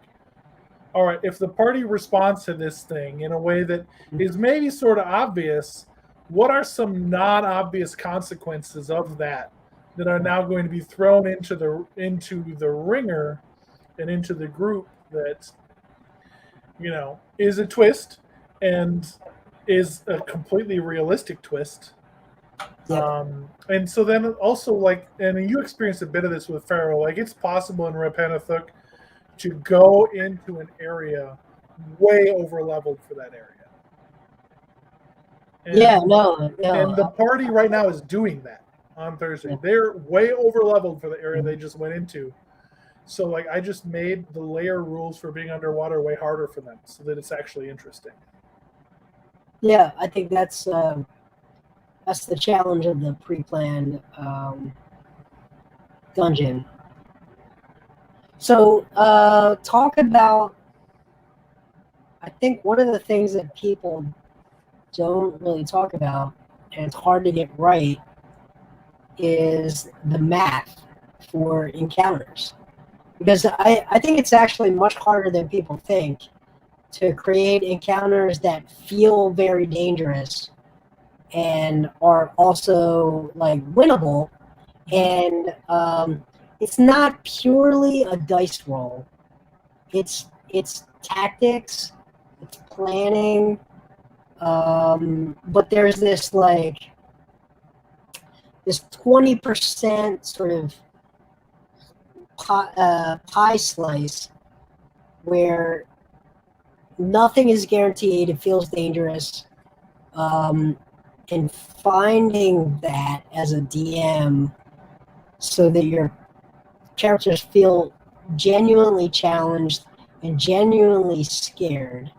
all right, if the party responds to this thing in a way that is maybe sort of obvious, what are some non-obvious consequences of that are now going to be thrown into the ringer and into the group that, you know, is a twist and is a completely realistic twist. Yeah. And so then also, like, and you experienced a bit of this with Pharaoh, like it's possible in Repenithuk to go into an area way over leveled for that area. And, and the party right now is doing that on Thursday. They're way over leveled for the area they just went into. So like I just made the layer rules for being underwater way harder for them so that it's actually interesting. Yeah, I think that's the challenge of the pre-planned dungeon. So talk about, I think one of the things that people don't really talk about, and it's hard to get right, is the math for encounters. Because I think it's actually much harder than people think to create encounters that feel very dangerous and are also like winnable. And it's not purely a dice roll. It's tactics, it's planning, but there's this 20% sort of pie slice where nothing is guaranteed. It feels dangerous. And finding that as a DM so that your characters feel genuinely challenged and genuinely scared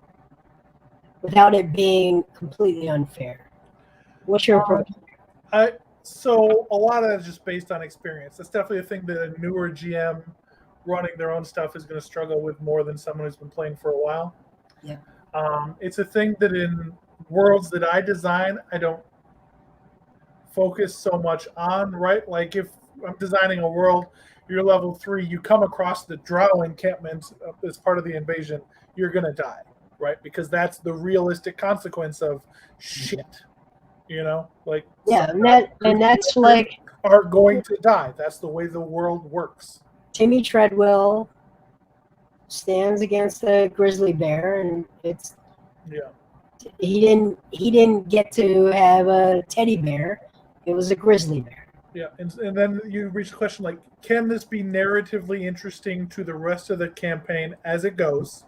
without it being completely unfair. What's your approach? So a lot of that is just based on experience. That's definitely a thing that a newer GM running their own stuff is going to struggle with more than someone who's been playing for a while. Yeah. It's a thing that in worlds that I design, I don't focus so much on, right? Like if I'm designing a world, you're level 3, you come across the drow encampment as part of the invasion, you're going to die, right? Because that's the realistic consequence of shit. You know, like and that's like are going to die. That's the way the world works. Timmy Treadwell stands against a grizzly bear, and it's he didn't get to have a teddy bear. It was a grizzly bear. Yeah, and then you reach the question like, can this be narratively interesting to the rest of the campaign as it goes?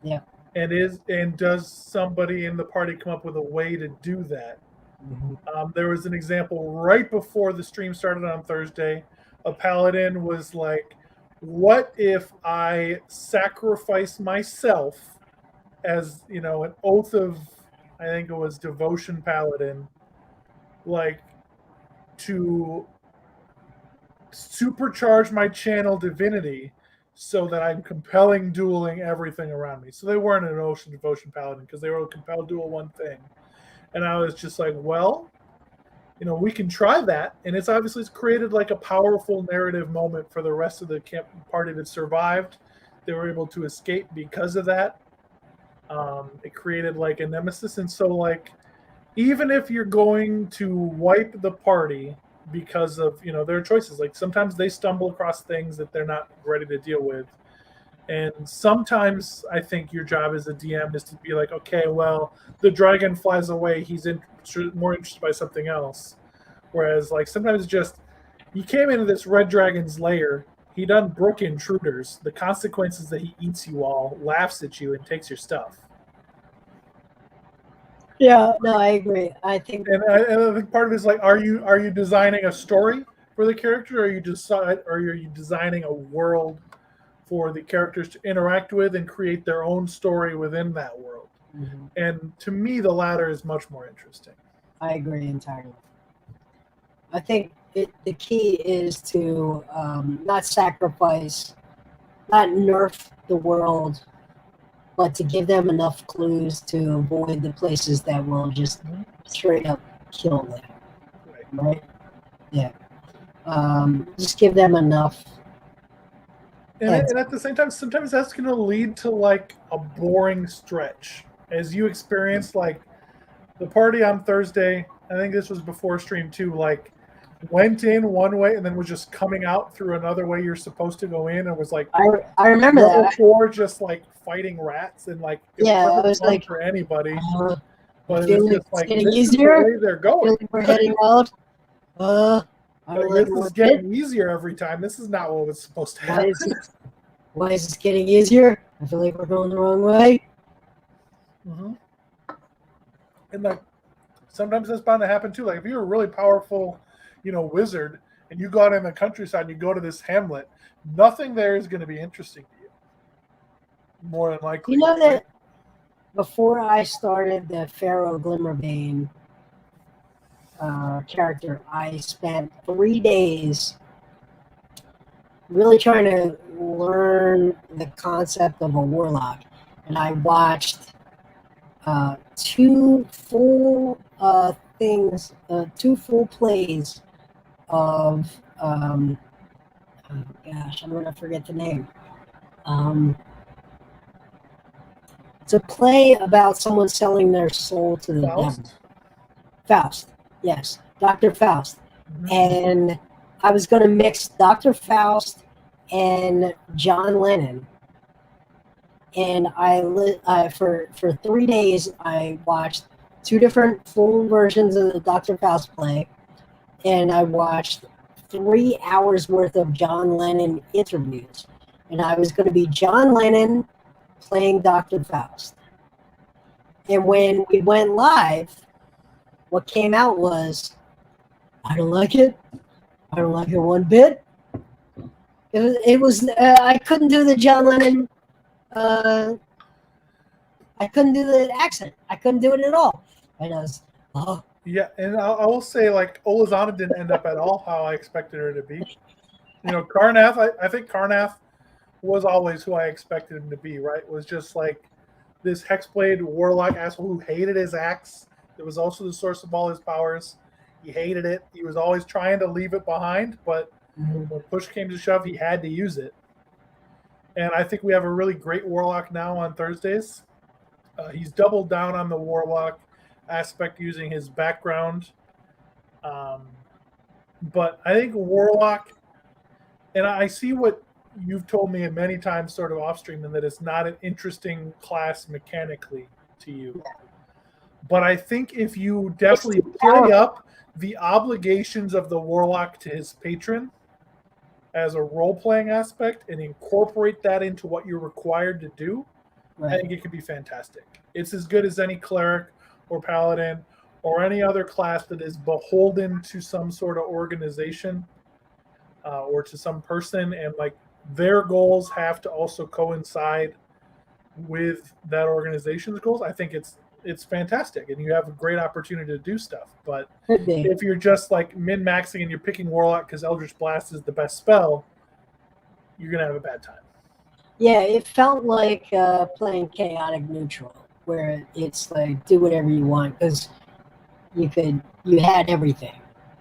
Yeah, and does somebody in the party come up with a way to do that? Mm-hmm. There was an example right before the stream started on Thursday. A paladin was like, what if I sacrifice myself as, you know, an oath of, I think it was devotion paladin, like to supercharge my channel divinity so that I'm compelling dueling everything around me. So they weren't an ocean devotion paladin because they were compelled duel one thing. And I was just like, well, you know, we can try that. And it's created like a powerful narrative moment for the rest of the camp party that survived. They were able to escape because of that. It created like a nemesis. And so like, even if you're going to wipe the party because of, you know, their choices, like sometimes they stumble across things that they're not ready to deal with. And sometimes I think your job as a DM is to be like, okay, well, the dragon flies away. He's more interested by something else. Whereas, like, sometimes just, he came into this red dragon's lair. He done brook intruders. The consequences that he eats you all, laughs at you, and takes your stuff. Yeah, no, I agree. I think, and I think part of it is like, are you designing a story for the character, or are you designing a world for the characters to interact with and create their own story within that world? Mm-hmm. And to me, the latter is much more interesting. I agree entirely. I think the key is to not sacrifice, not nerf the world, but to give them enough clues to avoid the places that will just straight up kill them. Right? Yeah. Just give them enough. And at the same time, sometimes that's going to lead to like a boring stretch. As you experienced, like the party on Thursday, I think this was before stream 2, like went in one way and then was just coming out through another way you're supposed to go in, and was like, I remember that. 4 just like fighting rats, and like it was like for anybody. But it was just like, getting this easier. is the way they're going. We're heading out. This is getting easier every time. This is not what was supposed to happen. Why is this getting easier? I feel like we're going the wrong way. Mm-hmm. And like sometimes that's bound to happen too. Like if you're a really powerful, you know, wizard, and you go out in the countryside and you go to this hamlet, nothing there is going to be interesting to you. More than likely. You know that before I started the Pharaoh Glimmerbane character, I spent 3 days really trying to learn the concept of a warlock, and I watched 2 full plays of oh gosh, I'm gonna forget the name. It's a play about someone selling their soul to the devil. Faust, yes, Dr. Faust. Mm-hmm. And I was going to mix Dr. Faust and John Lennon. And for 3 days, I watched 2 different full versions of the Dr. Faust play. and I watched 3 hours worth of John Lennon interviews. And I was going to be John Lennon playing Dr. Faust. And when we went live, what came out was, I don't like it. I don't like it one bit. It was I couldn't do the John Lennon, I couldn't do the accent. I couldn't do it at all. And I was, oh. Yeah, and I will say, like, Olazana didn't end up at all how I expected her to be. You know, Karnath, I think Karnath was always who I expected him to be, right? Was just like this Hexblade warlock asshole who hated his axe. It was also the source of all his powers. He hated it. He was always trying to leave it behind, but when push came to shove, he had to use it. And I think we have a really great warlock now on Thursdays. He's doubled down on the warlock aspect using his background. But I think warlock, and I see what you've told me many times sort of off stream, and that it's not an interesting class mechanically to you. But I think if you definitely play up the obligations of the warlock to his patron as a role-playing aspect and incorporate that into what you're required to do, I think it could be fantastic. It's as good as any cleric or paladin or any other class that is beholden to some sort of organization or to some person, and like their goals have to also coincide with that organization's goals. I think it's fantastic, and you have a great opportunity to do stuff. But if you're just like min-maxing and you're picking warlock because Eldritch Blast is the best spell, you're gonna have a bad time. Yeah, it felt like playing chaotic neutral, where it's like do whatever you want because you had everything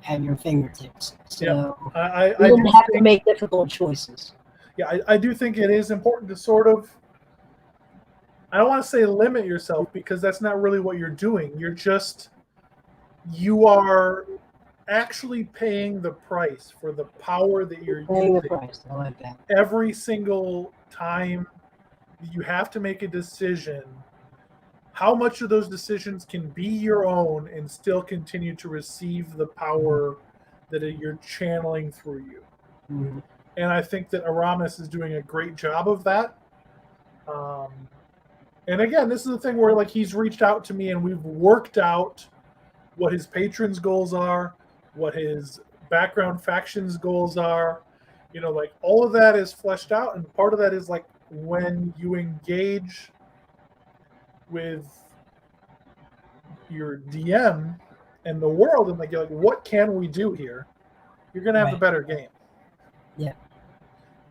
at your fingertips. So I you didn't have to make difficult choices. Yeah, I do think it is important to sort of, I don't want to say limit yourself, because that's not really what you're doing. You are actually paying the price for the power that you're Paying using. the price. I like that. Every single time you have to make a decision, how much of those decisions can be your own and still continue to receive the power that you're channeling through you. Mm-hmm. And I think that Aramis is doing a great job of that. And again, this is the thing where like he's reached out to me and we've worked out what his patrons' goals are, what his background factions' goals are. You know, like all of that is fleshed out, and part of that is like when you engage with your DM and the world, and like you're like, what can we do here? You're gonna have a better game. Yeah.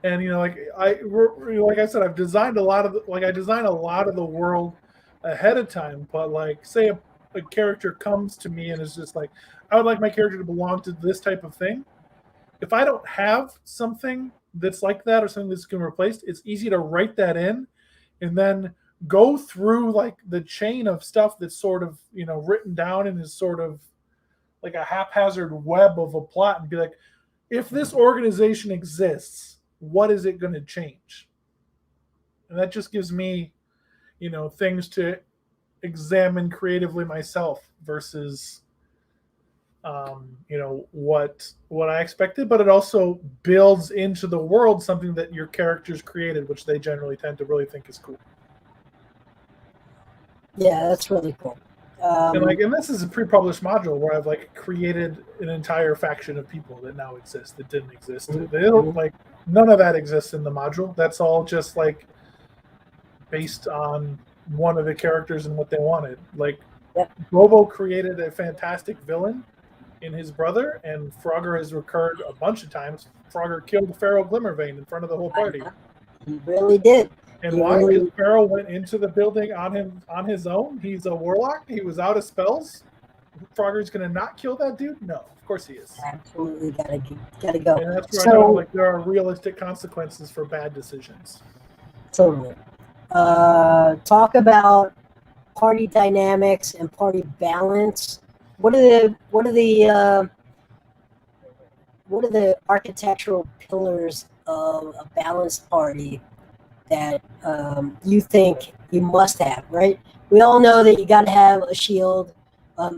And you know, like I said, I've designed a lot of the world ahead of time. But like, say a character comes to me and is just like, I would like my character to belong to this type of thing. If I don't have something that's like that or something that's going to replace, it's easy to write that in, and then go through like the chain of stuff that's sort of, you know, written down and is sort of like a haphazard web of a plot, and be like, if this organization exists, what is it going to change? And that just gives me, you know, things to examine creatively myself versus, you know, what I expected. But it also builds into the world something that your characters created, which they generally tend to really think is cool. Yeah, that's really cool. And this is a pre-published module where I've like created an entire faction of people that now exist that didn't exist. They don't, like, none of that exists in the module. That's all just like based on one of the characters and what they wanted. Like, Bobo created a fantastic villain in his brother, and Frogger has recurred a bunch of times. Frogger killed Pharaoh Glimmervein in front of the whole party. He really did. And why? Because Pharaoh went into the building on his own. He's a warlock. He was out of spells. Frogger's gonna not kill that dude? No, of course he is. Absolutely gotta go. And that's where I know, like, there are realistic consequences for bad decisions. Totally. Talk about party dynamics and party balance. What are the architectural pillars of a balanced party that you think you must have, right? We all know that you got to have a shield,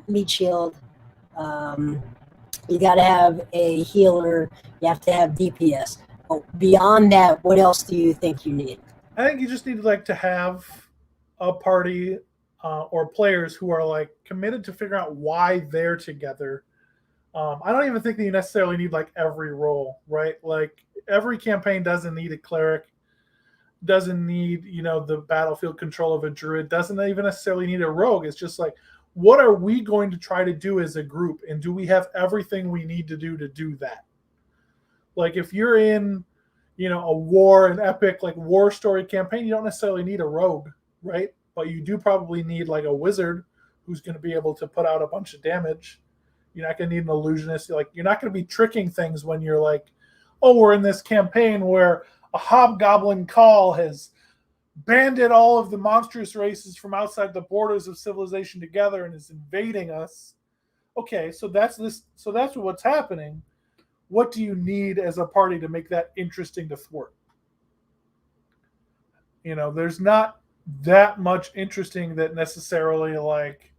meat shield, You got to have a healer. You have to have DPS. But beyond that, what else do you think you need? I think you just need like to have a party or players who are like committed to figuring out why they're together. I don't even think that you necessarily need like every role, right? Like every campaign doesn't need a cleric, doesn't need the battlefield control of a druid, doesn't even necessarily need a rogue. It's just like, what are we going to try to do as a group, and do we have everything we need to do that? Like if you're in an epic like war story campaign, you don't necessarily need a rogue, right? But you do probably need like a wizard who's going to be able to put out a bunch of damage. You're not going to need an illusionist. Like you're not going to be tricking things when you're like, oh, we're in this campaign where a hobgoblin call has banded all of the monstrous races from outside the borders of civilization together and is invading us. Okay, so that's what's happening. What do you need as a party to make that interesting to thwart? There's not that much interesting that necessarily like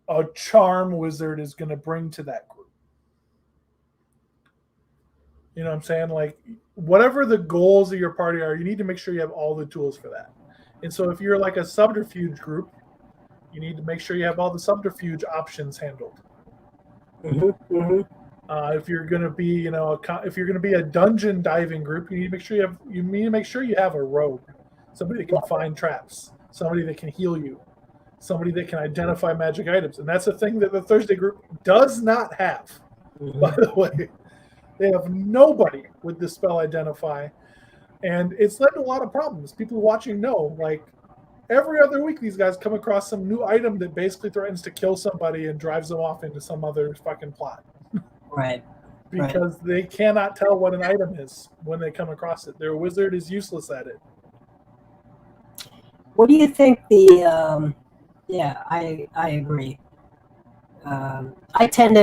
a charm wizard is going to bring to that group. You know what I'm saying? Like whatever the goals of your party are, you need to make sure you have all the tools for that. And so if you're like a subterfuge group, you need to make sure you have all the subterfuge options handled. Mm-hmm, mm-hmm. If you're going to be, if you're going to be a dungeon diving group, you need to make sure you have a rogue, somebody that can find traps, somebody that can heal you, somebody that can identify magic items, and that's a thing that the Thursday group does not have. Mm-hmm. By the way, they have nobody with the spell identify, and it's led to a lot of problems. People watching know, like every other week, these guys come across some new item that basically threatens to kill somebody and drives them off into some other fucking plot. Right. Because they cannot tell what an item is when they come across it. Their wizard is useless at it. What do you think the? Yeah, I agree. I tend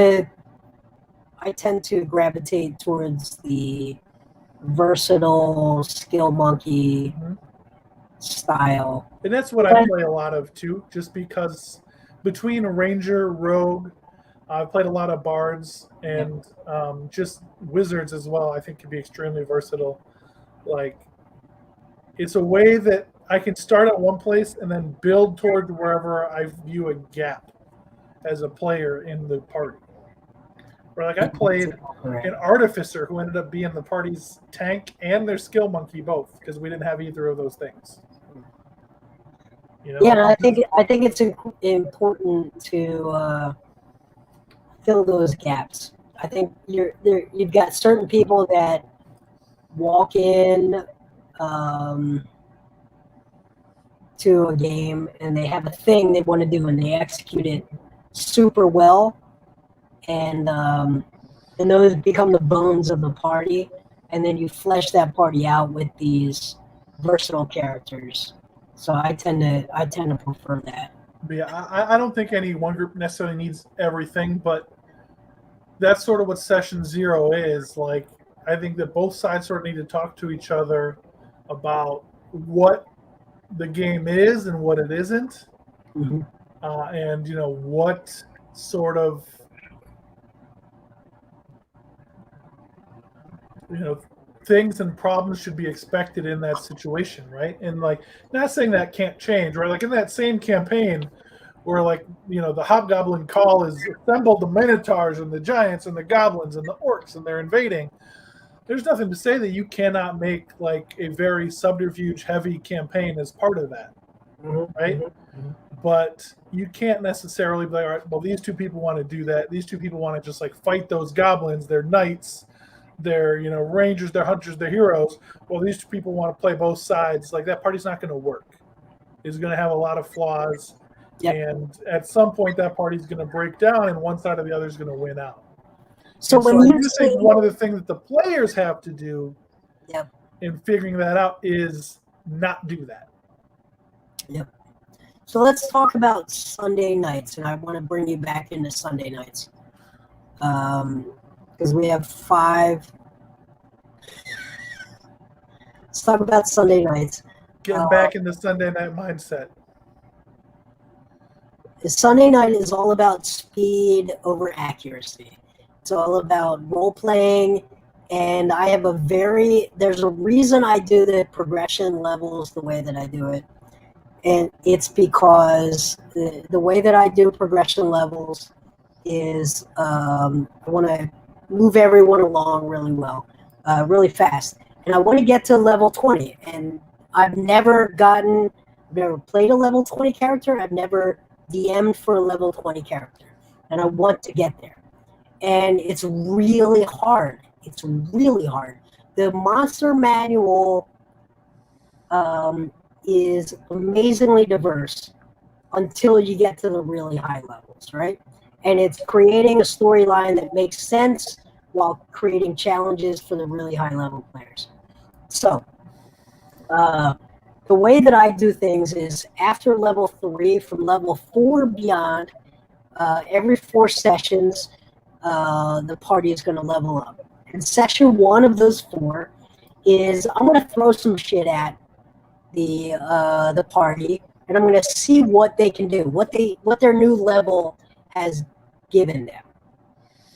to gravitate towards the versatile skill monkey style, and that's what I play a lot of too. Just because between ranger, rogue, I've played a lot of bards and just wizards as well. I think can be extremely versatile. Like it's a way that I can start at one place and then build toward wherever I view a gap as a player in the party. Where like I played an artificer who ended up being the party's tank and their skill monkey both because we didn't have either of those things. Yeah, I think it's important to fill those gaps. I think you've got certain people that walk in to a game and they have a thing they want to do and they execute it super well, and those become the bones of the party, and then you flesh that party out with these versatile characters. So I tend to prefer that. Yeah, I don't think any one group necessarily needs everything, but that's sort of what session 0 is. Like, I think that both sides sort of need to talk to each other about what the game is and what it isn't, mm-hmm. And what sort of things and problems should be expected in that situation, right? And like, not saying that can't change, right? Like in that same campaign where like, the hobgoblin call is assembled the minotaurs and the giants and the goblins and the orcs and they're invading. There's nothing to say that you cannot make like a very subterfuge heavy campaign as part of that, right? Mm-hmm. But you can't necessarily be like, all right, well, these two people want to do that. These two people want to just like fight those goblins. They're knights. They're rangers, they're hunters, they're heroes. Well, these two people want to play both sides. Like that party's not going to work. It's going to have a lot of flaws, and at some point that party's going to break down, and one side or the other is going to win out. So I do think one of the things that the players have to do, in figuring that out, is not do that. Yep. So let's talk about Sunday nights, and I want to bring you back into Sunday nights. Because we have 5. Let's talk about Sunday nights. Getting back in the Sunday night mindset. Sunday night is all about speed over accuracy. It's all about role playing. And I have there's a reason I do the progression levels the way that I do it. And it's because the way that I do progression levels is I want to move everyone along really well, really fast. And I want to get to level 20. And I've never played a level 20 character. I've never DM'd for a level 20 character. And I want to get there. And it's really hard. It's really hard. The monster manual is amazingly diverse until you get to the really high levels, right? And it's creating a storyline that makes sense while creating challenges for the really high level players. So, the way that I do things is after level 3, from level 4 beyond, every 4 sessions, the party is going to level up. And session 1 of those 4 is I'm going to throw some shit at the party, and I'm going to see what they can do, what their new level has given them.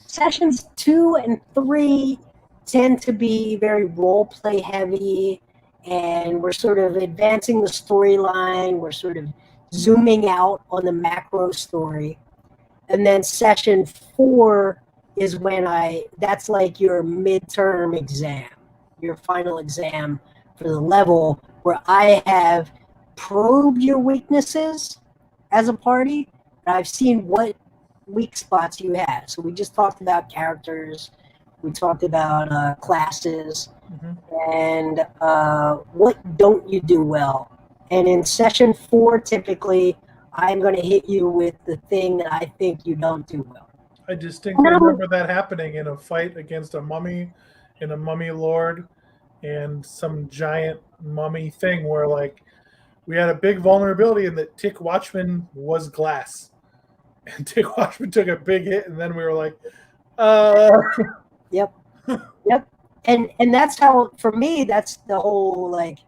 Sessions 2 and 3 tend to be very role play heavy, and we're sort of advancing the storyline. We're sort of zooming out on the macro story. And then session 4 is when that's like your midterm exam, your final exam for the level, where I have probed your weaknesses as a party, and I've seen what weak spots you have. So we just talked about characters, we talked about classes, and what don't you do well. And in session 4, typically, I'm going to hit you with the thing that I think you don't do well. I distinctly remember that happening in a fight against a mummy and a mummy lord and some giant mummy thing where, like, we had a big vulnerability in that Tick Watchman was glass. And Tick Watchman took a big hit, and then we were like, Yep. Yep. And that's how, for me, that's the whole, like,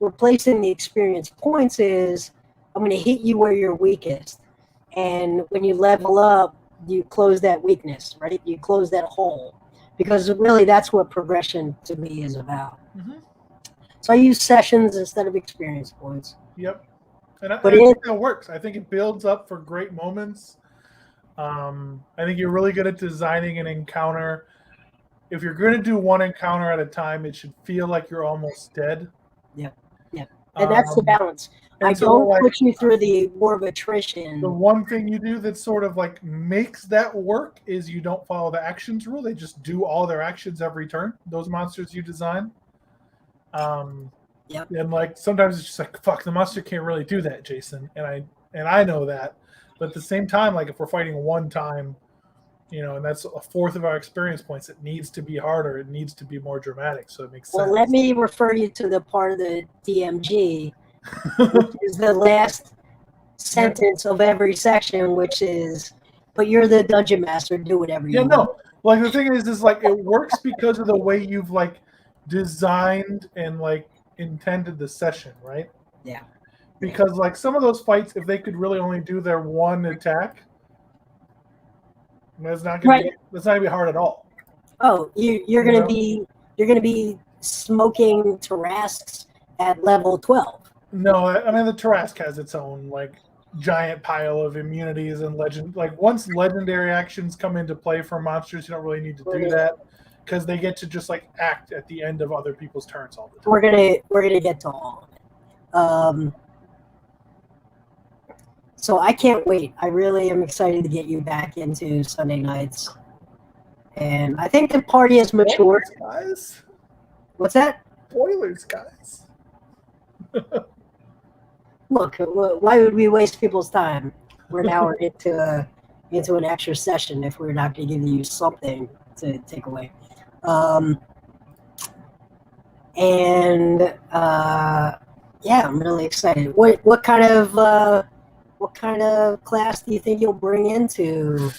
replacing the experience points is I'm going to hit you where you're weakest. And when you level up, you close that weakness, right? You close that hole. Because really, that's what progression to me is about. So I use sessions instead of experience points. Yep. And I think that works. I think it builds up for great moments. I think you're really good at designing an encounter. If you're going to do one encounter at a time, it should feel like you're almost dead. Yep. And that's the balance. I don't push you through the war of attrition. The one thing you do that sort of like makes that work is you don't follow the actions rule. They just do all their actions every turn. Those monsters you design. Yep. And like sometimes it's just like, fuck, the monster can't really do that, Jason. And I know that. But at the same time, like if we're fighting one time, and that's a fourth of our experience points, it needs to be harder. It needs to be more dramatic. So it makes sense. Well, let me refer you to the part of the DMG, which is the last sentence of every section, which is, but you're the dungeon master, do whatever you want. No. Like the thing is like it works because of the way you've like designed and like intended the session, right? Yeah. Because like some of those fights, if they could really only do their one attack, that's not gonna be hard at all. Oh, you're gonna be smoking Tarrasques at level 12. No, I mean the Tarrasque has its own like giant pile of immunities and legend. Like once legendary actions come into play for monsters, you don't really need to do that because they get to just like act at the end of other people's turns all the time. We're gonna get to all of it. So I can't wait. I really am excited to get you back into Sunday nights. And I think the party has matured. Spoilers, guys. What's that? Spoilers, guys. Look, why would we waste people's time? We're an hour into an extra session if we're not going to give you something to take away. Yeah, I'm really excited. What kind of class do you think you'll bring into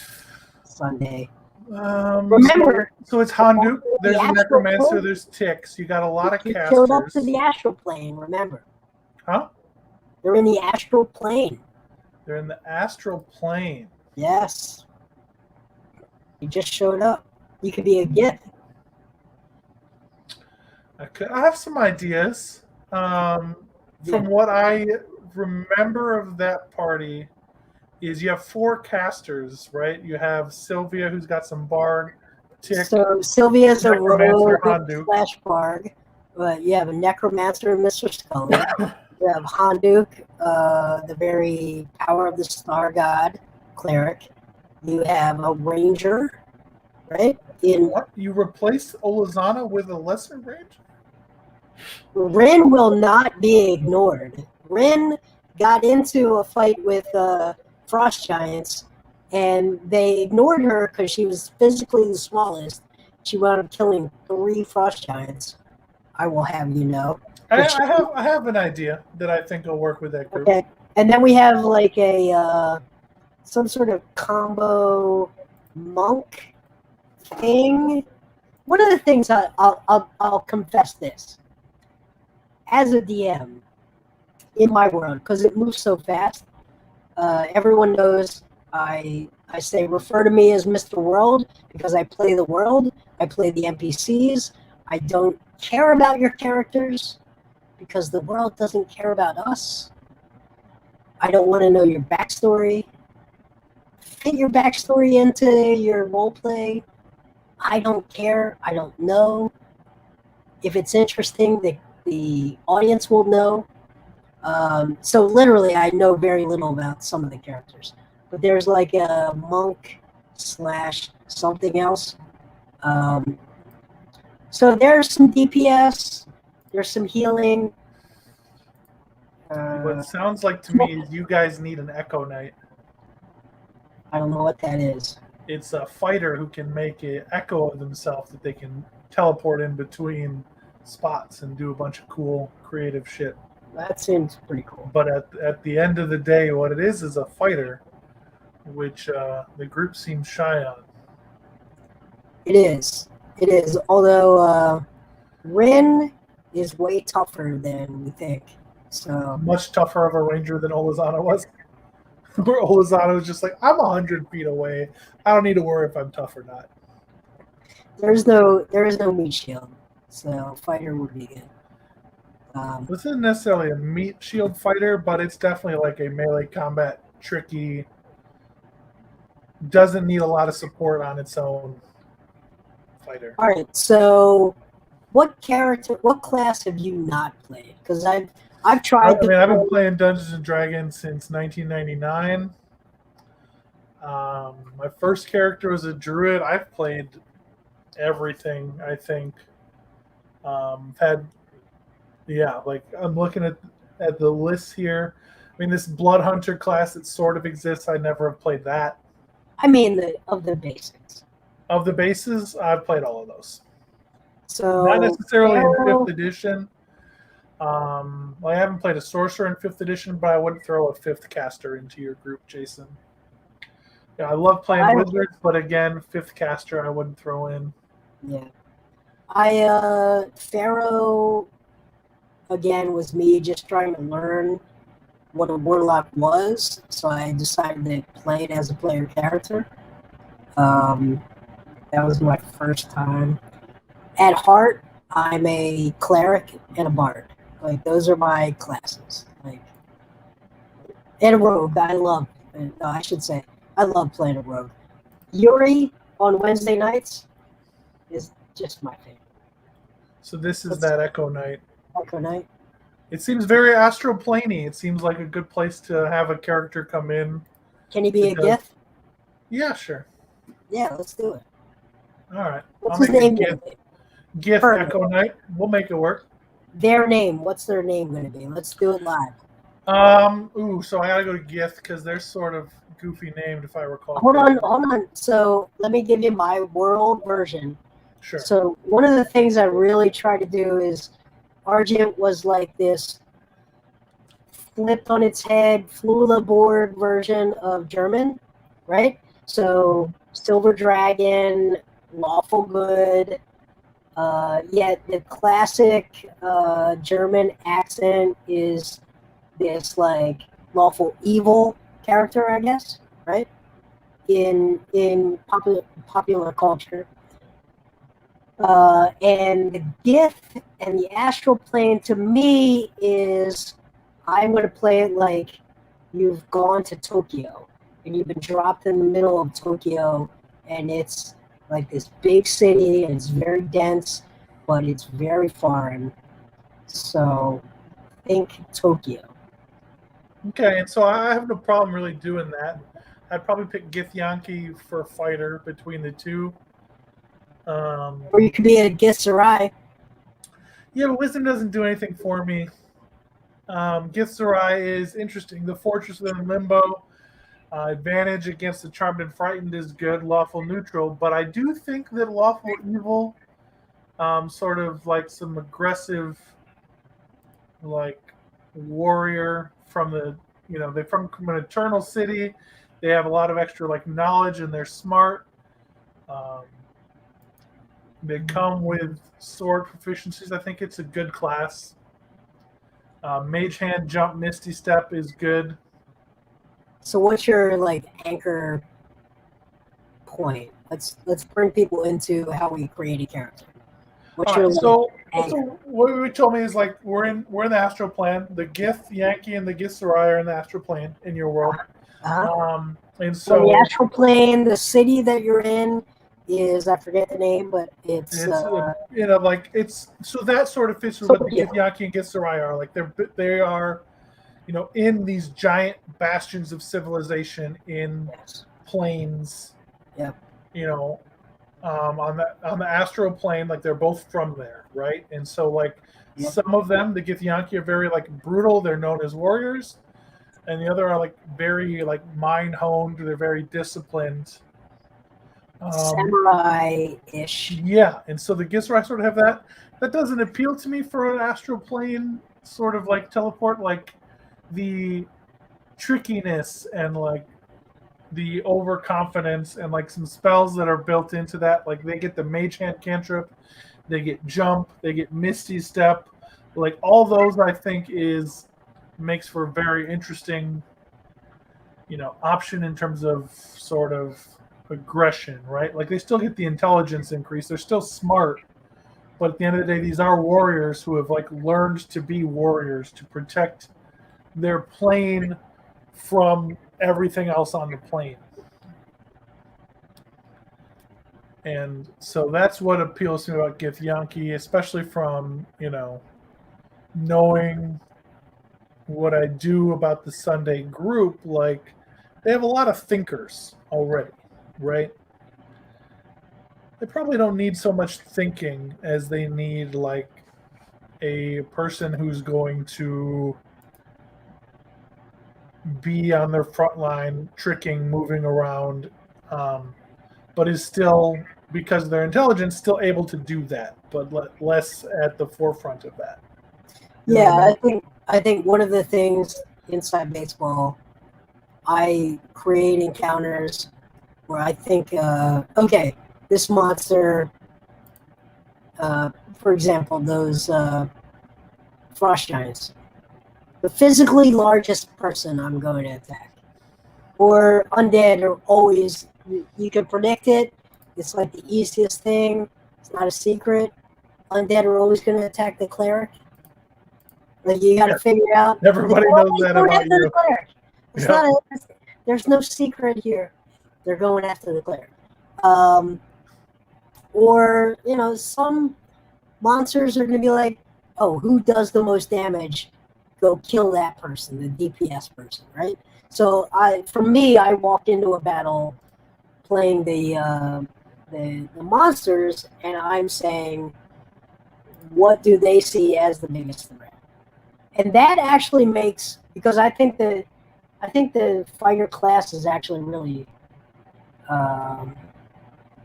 Sunday? Remember, so it's Handu. There's a necromancer. There's ticks. You got a lot of casters. Killed up to the astral plane. Remember? Huh? They're in the astral plane. They're in the astral plane. Yes. You just showed up. You could be a gift. I have some ideas. From what I remember of that party, is you have 4 casters, right? You have Sylvia, who's got some bard, Tick, So Sylvia's a Necromancer, rogue Handuk. slash bard, but you have a necromancer and Mr. Scully. You have Handuk, the very power of the star god cleric. You have a ranger, right? What? You replaced Olazana with a lesser range? Rin will not be ignored. Rin got into a fight with frost giants, and they ignored her because she was physically the smallest. She wound up killing 3 frost giants. I will have you know. I have an idea that I think will work with that group. Okay, and then we have like a some sort of combo monk thing. One of the things I'll confess this. As a DM, in my world, because it moves so fast, everyone knows I say refer to me as Mr. World because I play the world, I play the NPCs. I don't care about your characters because the world doesn't care about us. I don't want to know your backstory. Fit your backstory into your roleplay. I don't care. I don't know. If it's interesting, the audience will know. So literally, I know very little about some of the characters. But there's like a monk slash something else. So there's some DPS. There's some healing. What sounds like to me is you guys need an Echo Knight. I don't know what that is. It's a fighter who can make an echo of themselves that they can teleport in between spots and do a bunch of cool, creative shit. That seems pretty cool. But at the end of the day, what it is a fighter, which the group seems shy on. It is. It is. Although Rin is way tougher than we think. So much tougher of a ranger than Olazana was. Where Olazana was just like, I'm 100 feet away. I don't need to worry if I'm tough or not. There is no meat shield, so fighter would be good. This isn't necessarily a meat shield fighter, but it's definitely like a melee combat, tricky. Doesn't need a lot of support on its own fighter. All right, so what class have you not played? Because I've tried. I've been playing Dungeons and Dragons since 1999. My first character was a druid. I've played everything, I think. I'm looking at the list here. I mean, this Blood Hunter class that sort of exists, I never have played that. I mean, of the basics. Of the bases, I've played all of those. So not necessarily in 5th edition. I haven't played a sorcerer in 5th edition, but I wouldn't throw a 5th caster into your group, Jason. Yeah, I love playing wizards, but again, 5th caster I wouldn't throw in. Yeah. Pharaoh, again, was me just trying to learn what a warlock was, so I decided to play it as a player character. That was my first time. At heart, I'm a cleric and a bard. Like, those are my classes. Like, and a rogue. I love playing a rogue. Yuri on Wednesday nights is just my favorite. So this is that Echo Knight. Echo Knight. It seems very astroplaney. It seems like a good place to have a character come in. Can he be a Gith? Yeah, sure. Yeah, let's do it. All right. What's his name? Gith Echo Knight. We'll make it work. Their name. What's their name going to be? Let's do it live. So I gotta go to Gith because they're sort of goofy named, if I recall. Hold on. So let me give you my world version. Sure. So one of the things I really try to do is Argent was like this flipped on its head, Flula board version of German, right? So Silver Dragon, lawful good, yet the classic German accent is this like lawful evil character, I guess, right? in popular culture. And the gift and the astral plane to me is, I'm going to play it like you've gone to Tokyo and you've been dropped in the middle of Tokyo, and it's like this big city and it's very dense, but it's very foreign. So think Tokyo. Okay, and so I have no problem really doing that. I'd probably pick Githyanki for fighter between the two. Or you could be a Githzerai. Yeah, but wisdom doesn't do anything for me. Githzerai is interesting. The fortress within limbo, advantage against the charmed and frightened is good. Lawful neutral, but I do think that lawful evil, sort of like some aggressive, like warrior from the, they're from an eternal city. They have a lot of extra like knowledge and they're smart. They come with sword proficiencies. I think it's a good class. Mage hand, jump, misty step is good. So what's your like anchor point? Let's bring people into how we create a character. What's your so what you told me is like we're in the astral plane. The Githyanki and the Githzerai are in the astral plane in your world. And so the astral plane, the city that you're in is, I forget the name, but it's so that sort of fits with what the Githyanki and Githzerai are. Like they are, in these giant bastions of civilization in plains. Yep. On the astral plane, like they're both from there, right? And so like some of them, the Githyanki are very like brutal. They're known as warriors, and the other are like very like mind honed. They're very disciplined. Samurai-ish. Yeah, and so the Githzerai sort of have that. That doesn't appeal to me for an astral plane sort of like teleport, like the trickiness and like the overconfidence and like some spells that are built into that. Like they get the mage hand cantrip, they get jump, they get misty step. Like all those I think makes for a very interesting, option in terms of sort of aggression, right? Like they still get the intelligence increase. They're still smart, but at the end of the day, these are warriors who have like learned to be warriors to protect their plane from everything else on the plane. And so that's what appeals to me about Githyanki, especially from, knowing what I do about the Sunday group. Like they have a lot of thinkers already, right? They probably don't need so much thinking as they need like a person who's going to be on their front line, tricking, moving around, but is still, because of their intelligence, still able to do that, but less at the forefront of that. Yeah, I think one of the things inside baseball, I create encounters where I think, okay, this monster, for example, those frost giants, the physically largest person I'm going to attack. Or undead are always, you can predict it. It's like the easiest thing. It's not a secret. Undead are always going to attack the cleric. Like you got to figure out. Everybody knows that about you. It's not there's no secret here. They're going after the cleric. Or, some monsters are going to be like, oh, who does the most damage? Go kill that person, the DPS person, right? So for me, I walk into a battle playing the monsters, and I'm saying, what do they see as the biggest threat? And that actually makes, because I think the fighter class is actually really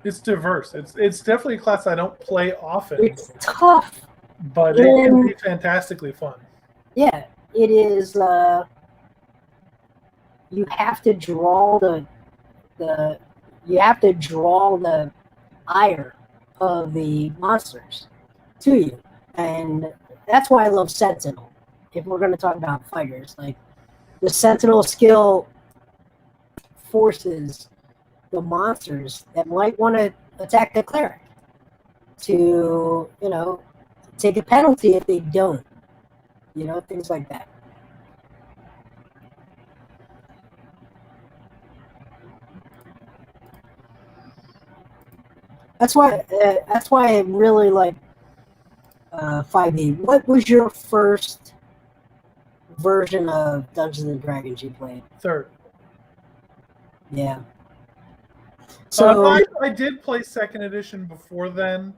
it's diverse. It's definitely a class I don't play often. It's tough, but it can be fantastically fun. Yeah, it is. You have to draw the ire of the monsters to you, and that's why I love Sentinel. If we're going to talk about fighters, like the Sentinel skill forces the monsters that might want to attack the cleric to, take a penalty if they don't. Things like that. That's why I really like 5e. What was your first version of Dungeons and Dragons you played? Third. Yeah. So I did play second edition before then,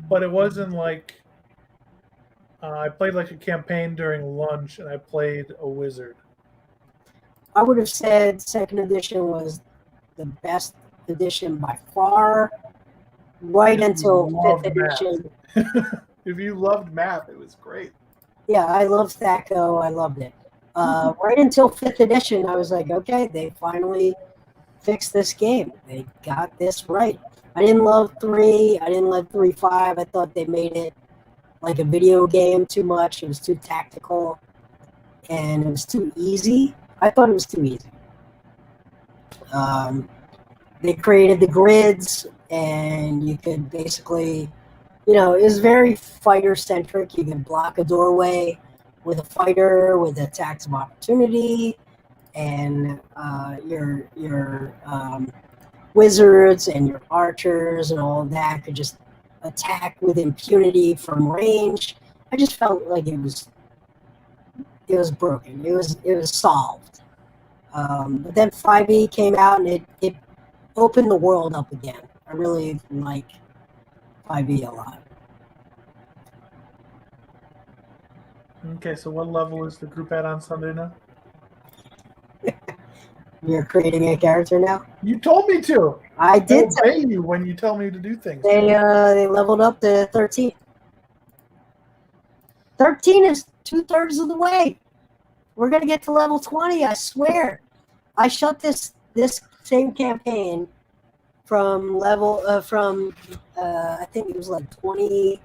but it wasn't like I played like a campaign during lunch, and I played a wizard. I would have said second edition was the best edition by far, right until fifth edition. If you loved math, it was great. Yeah, I love THAC0. I loved it. Right until fifth edition, I was like, okay, they finally fixed this game. They got this right. I didn't love 3. I didn't love 3.5. I thought they made it like a video game too much. It was too tactical, and it was too easy. I thought it was too easy. They created the grids, and you could basically, it was very fighter-centric. You could block a doorway with a fighter with attacks of opportunity, and your wizards and your archers and all of that could just attack with impunity from range. I just felt like it was broken. It was solved. But then 5e came out, and it opened the world up again. I really like 5e a lot. Okay, so what level is the group at on Sunday now? You're creating a character now? You told me to. I did. I obey you when you tell me to do things. They leveled up to 13. 13 is 2/3 of the way. We're gonna get to level 20. I swear. I shut this same campaign from I think it was like 20.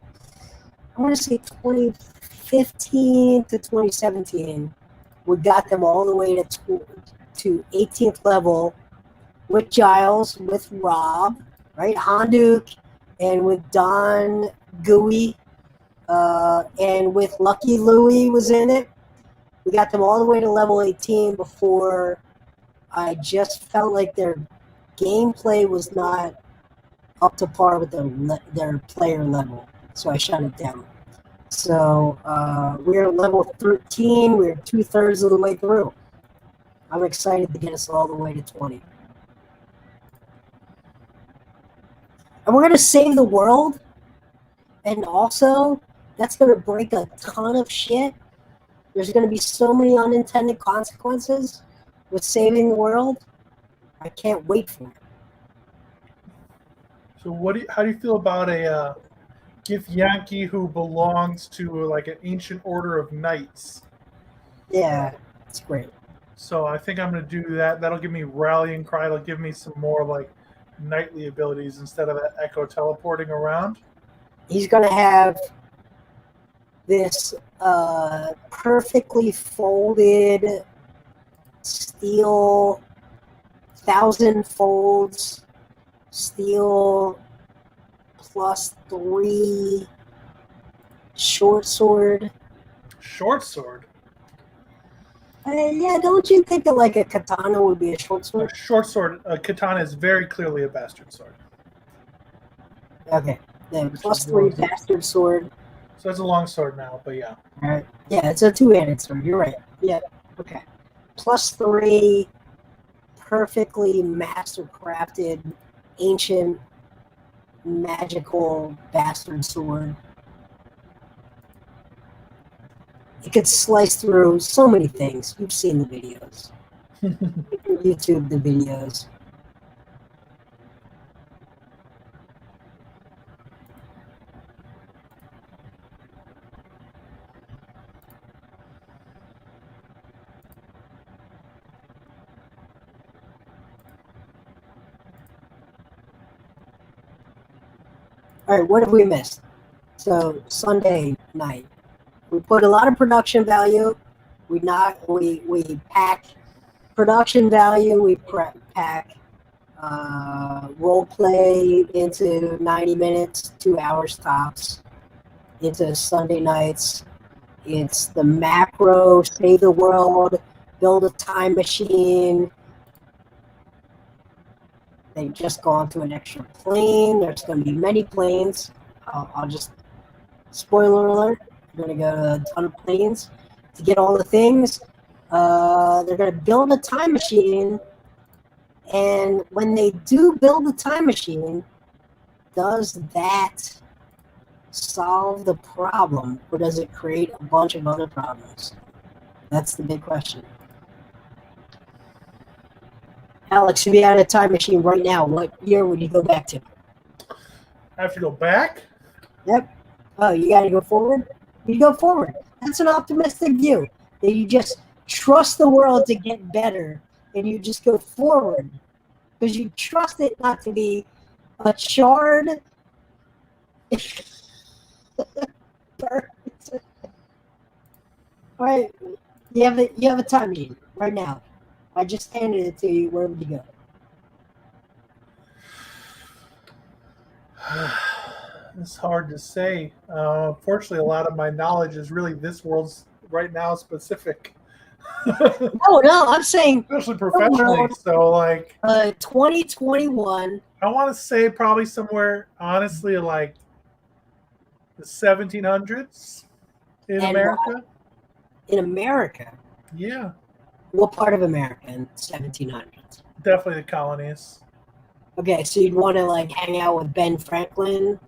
I want to say 2015 to 2017. We got them all the way to 18th level with Giles, with Rob, right? Honduke, and with Don Gooey, and with Lucky Louie was in it. We got them all the way to level 18 before I just felt like their gameplay was not up to par with their player level. So I shut it down. So we're at level 13. We're 2/3 of the way through. I'm excited to get us all the way to 20. And we're going to save the world. And also, that's going to break a ton of shit. There's going to be so many unintended consequences with saving the world. I can't wait for it. So how do you feel about a Githyanki who belongs to like an ancient order of knights? Yeah, it's great. So I think I'm going to do that. That'll give me rallying cry. It'll give me some more like knightly abilities instead of that echo teleporting around. He's going to have this perfectly folded steel 1,000 folds steel +3 short sword. Short sword? Yeah, don't you think that like a katana would be a short sword? A short sword, a katana is very clearly a bastard sword. Okay, then +3 bastard sword. So it's a long sword now, but yeah. All right. Yeah, it's a two-handed sword. You're right. Yeah. Okay. +3 perfectly master crafted ancient magical bastard sword. It could slice through so many things. You've seen the videos. You can YouTube the videos. All right, what have we missed? So Sunday night, we put a lot of production value. We pack production value. We pack role play into 90 minutes, 2 hours tops, into Sunday nights. It's the macro, save the world, build a time machine. They've just gone to an extra plane. There's going to be many planes. I'll just, spoiler alert, they're going to go to a ton of planes to get all the things. They're going to build a time machine. And when they do build a time machine, does that solve the problem, or does it create a bunch of other problems? That's the big question. Alex, if you had a time machine right now, what year would you go back to? I have to go back? Yep. Oh, you got to go forward? You go forward. That's an optimistic view. That you just trust the world to get better, and you just go forward. Because you trust it not to be a charred all right, you have a time machine right now. I just handed it to you. Where would you go? It's hard to say. Fortunately, a lot of my knowledge is really this world's right now specific. No, I'm saying especially professionally. So, like, 2021. I want to say probably somewhere, honestly, like the 1700s in America. In America? Yeah. What part of America in 1700s? Definitely the colonies. Okay, so you'd want to like hang out with Ben Franklin?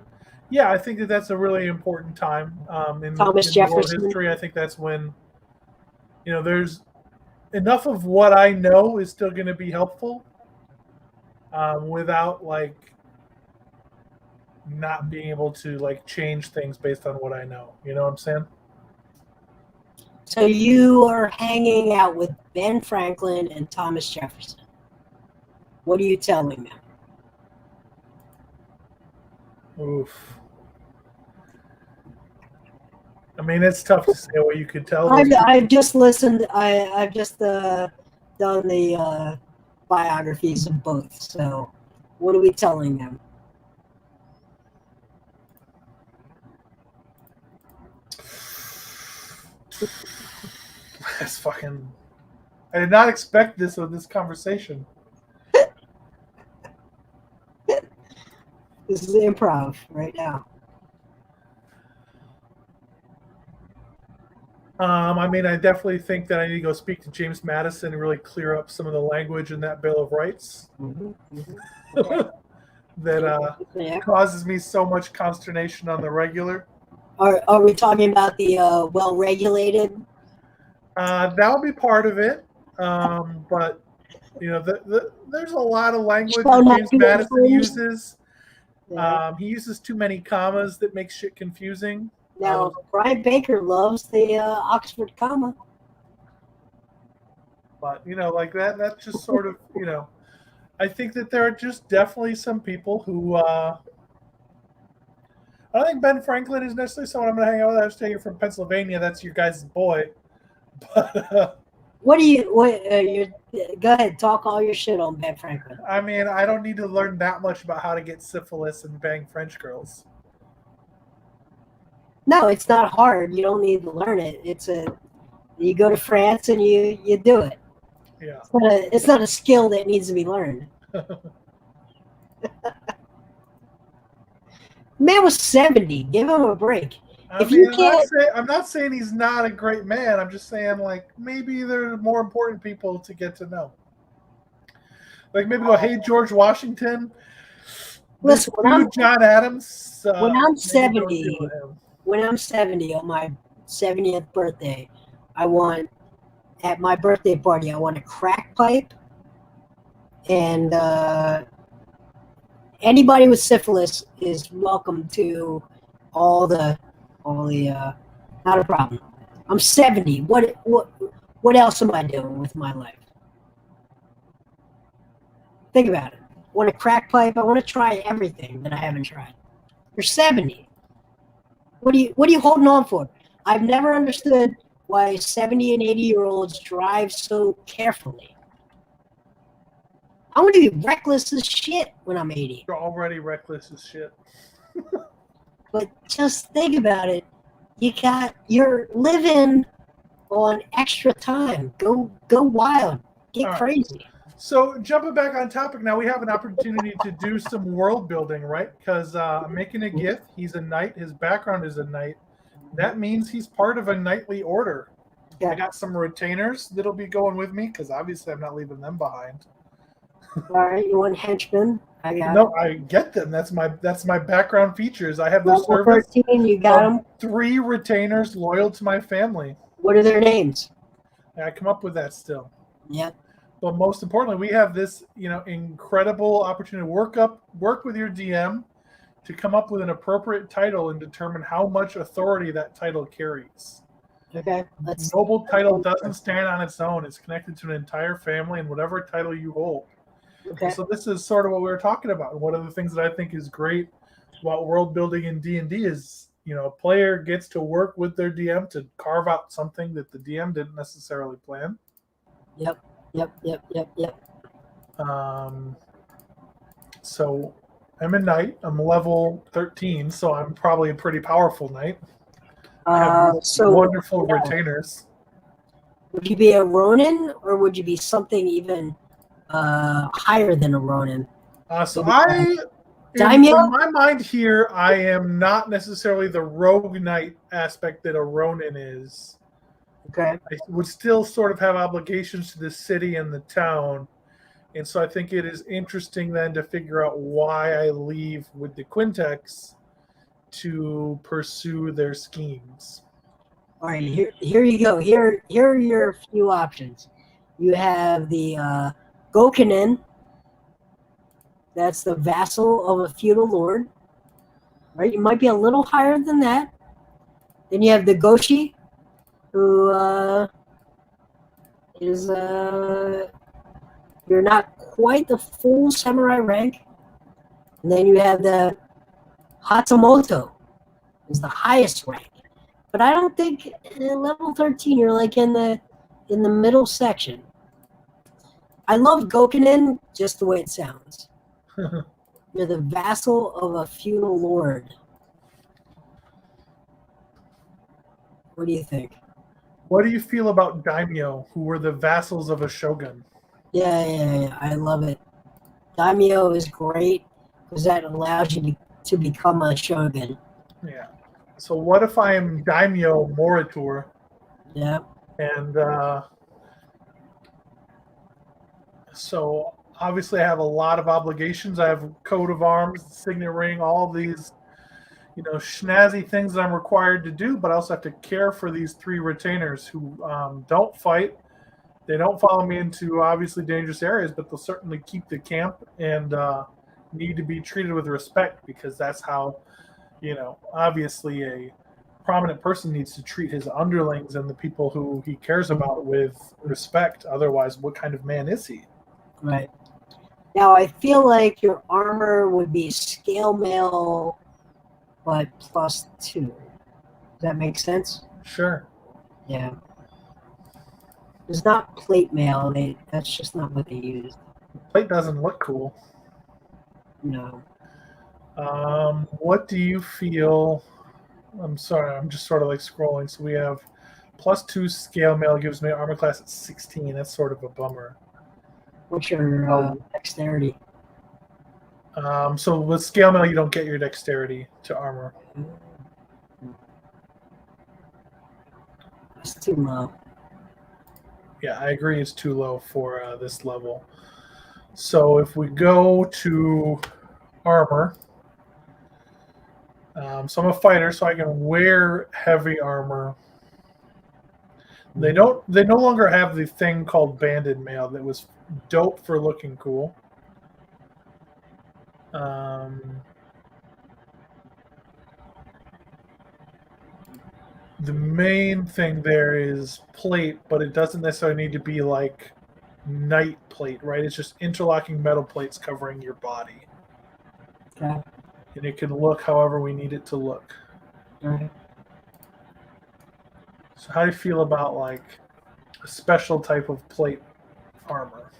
Yeah, I think that's a really important time in Thomas Jefferson. world history. I think that's when, there's enough of what I know is still going to be helpful without like not being able to like change things based on what I know. You know what I'm saying? So you are hanging out with Ben Franklin and Thomas Jefferson. What are you telling them? Oof. I mean, it's tough to say what you could tell. I've just listened. I've just done the biographies of both. So, what are we telling them? That's fucking. I did not expect this of this conversation. This is improv right now. I mean, I definitely think that I need to go speak to James Madison and really clear up some of the language in that Bill of Rights that causes me so much consternation on the regular. Are we talking about the well-regulated? That would be part of it, but there's a lot of language that James Madison uses. Yeah. He uses too many commas that makes shit confusing. Now, Brian Baker loves the Oxford comma. But, like that's just sort of, I think that there are just definitely some people who, I don't think Ben Franklin is necessarily someone I'm going to hang out with. I was taking from Pennsylvania. That's your guys' boy. But, go ahead, talk all your shit on Ben Franklin. I mean, I don't need to learn that much about how to get syphilis and bang French girls. No, it's not hard. You don't need to learn it. You go to France and you do it. Yeah. It's not a skill that needs to be learned. Man was 70. Give him a break. I'm not saying he's not a great man. I'm just saying, like, maybe there are more important people to get to know. Like, maybe go, hey, George Washington. Listen, John Adams. When I'm 70, on my 70th birthday, at my birthday party, I want a crack pipe, and anybody with syphilis is welcome to all the not a problem. I'm 70. What else am I doing with my life? Think about it. I want a crack pipe. I want to try everything that I haven't tried. You're 70. What are you holding on for? I've never understood why 70 and 80-year-olds drive so carefully. I'm going to be reckless as shit when I'm 80. You're already reckless as shit. But just think about it. You're living on extra time. Go wild. Get All right. crazy. So jumping back on topic now, we have an opportunity to do some world building, right? Because I'm making a GIF. He's a knight. His background is a knight. That means he's part of a knightly order. Yeah. I got some retainers that'll be going with me because obviously I'm not leaving them behind. All right, you want henchmen? I got No, I get them. That's my background features. I have the level service 13. You got them. 3 retainers loyal to my family. What are their names? I come up with that still. Yep. But most importantly, we have this, incredible opportunity to work with your DM to come up with an appropriate title and determine how much authority that title carries. Okay. Noble title doesn't stand on its own. It's connected to an entire family and whatever title you hold. Okay. So this is sort of what we were talking about. One of the things that I think is great about world building in D&D is, a player gets to work with their DM to carve out something that the DM didn't necessarily plan. Yep. So I'm a knight. I'm level 13, so I'm probably a pretty powerful knight. I have wonderful retainers. Would you be a Ronin, or would you be something even higher than a Ronin? In my mind here, I am not necessarily the rogue knight aspect that a Ronin is. Okay. I would still sort of have obligations to the city and the town. And so I think it is interesting then to figure out why I leave with the Quintex to pursue their schemes. All right, here you go. Here are your few options. You have the Gokinen. That's the vassal of a feudal lord. Right? You might be a little higher than that. Then you have the Goshi, who is you're not quite the full samurai rank. And then you have the Hatamoto, is the highest rank. But I don't think level 13 you're like in the middle section. I love Gokinen just the way it sounds. You're the vassal of a feudal lord. What do you think? What do you feel about daimyo, who were the vassals of a shogun? Yeah. I love it. Daimyo is great because that allows you to become a shogun. Yeah. So what if I am daimyo Moritor? Yeah. And so obviously I have a lot of obligations. I have coat of arms, signet ring, all these, snazzy things that I'm required to do, but I also have to care for these 3 retainers who don't fight. They don't follow me into obviously dangerous areas, but they'll certainly keep the camp and need to be treated with respect because that's how, obviously a prominent person needs to treat his underlings and the people who he cares about with respect. Otherwise, what kind of man is he? Right. Now, I feel like your armor would be scale mail, but +2. Does that make sense? Sure. Yeah. It's not plate mail. That's just not what they use. Plate doesn't look cool. No. What do you feel? I'm sorry, I'm just sort of like scrolling. So we have +2 scale mail gives me armor class at 16. That's sort of a bummer. What's your dexterity? So with scale mail, you don't get your dexterity to armor. That's too low. Yeah, I agree. It's too low for this level. So if we go to armor, so I'm a fighter, so I can wear heavy armor. They no longer have the thing called banded mail that was dope for looking cool. The main thing there is plate, but it doesn't necessarily need to be like knight plate, right? It's just interlocking metal plates covering your body. Okay. And it can look however we need it to look. All right. So how do you feel about like a special type of plate armor?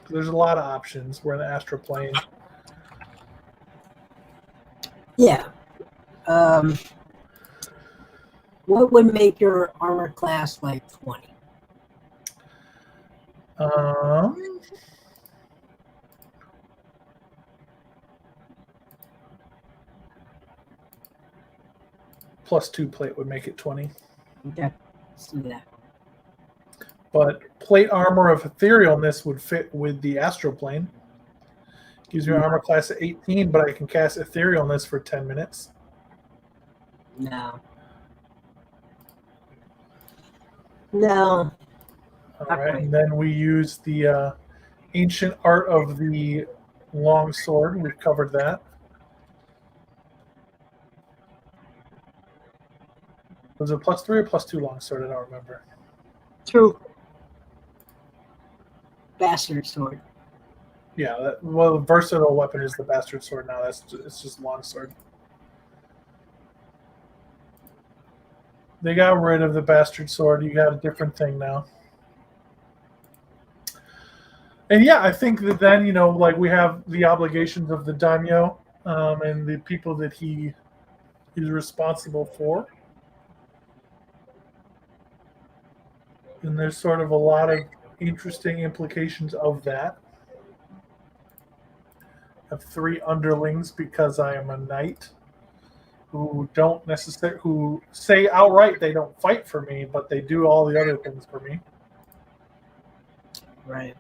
There's a lot of options. We're in the astral plane. Yeah. What would make your armor class like 20? +2 plate would make it 20. Okay, let's do that. But plate armor of etherealness would fit with the astral plane. Gives me an armor class of 18, but I can cast etherealness for 10 minutes. No. No. All right, and then we use the ancient art of the long sword. We've covered that. Was it +3 or +2 long sword? I don't remember. 2. Bastard sword. Yeah, well, versatile weapon is the bastard sword now. It's just long sword. They got rid of the bastard sword. You got a different thing now. And yeah, I think that then, like we have the obligations of the daimyo and the people that he is responsible for. And there's sort of a lot of interesting implications of that. I have 3 underlings because I am a knight who who say outright they don't fight for me, but they do all the other things for me. Right.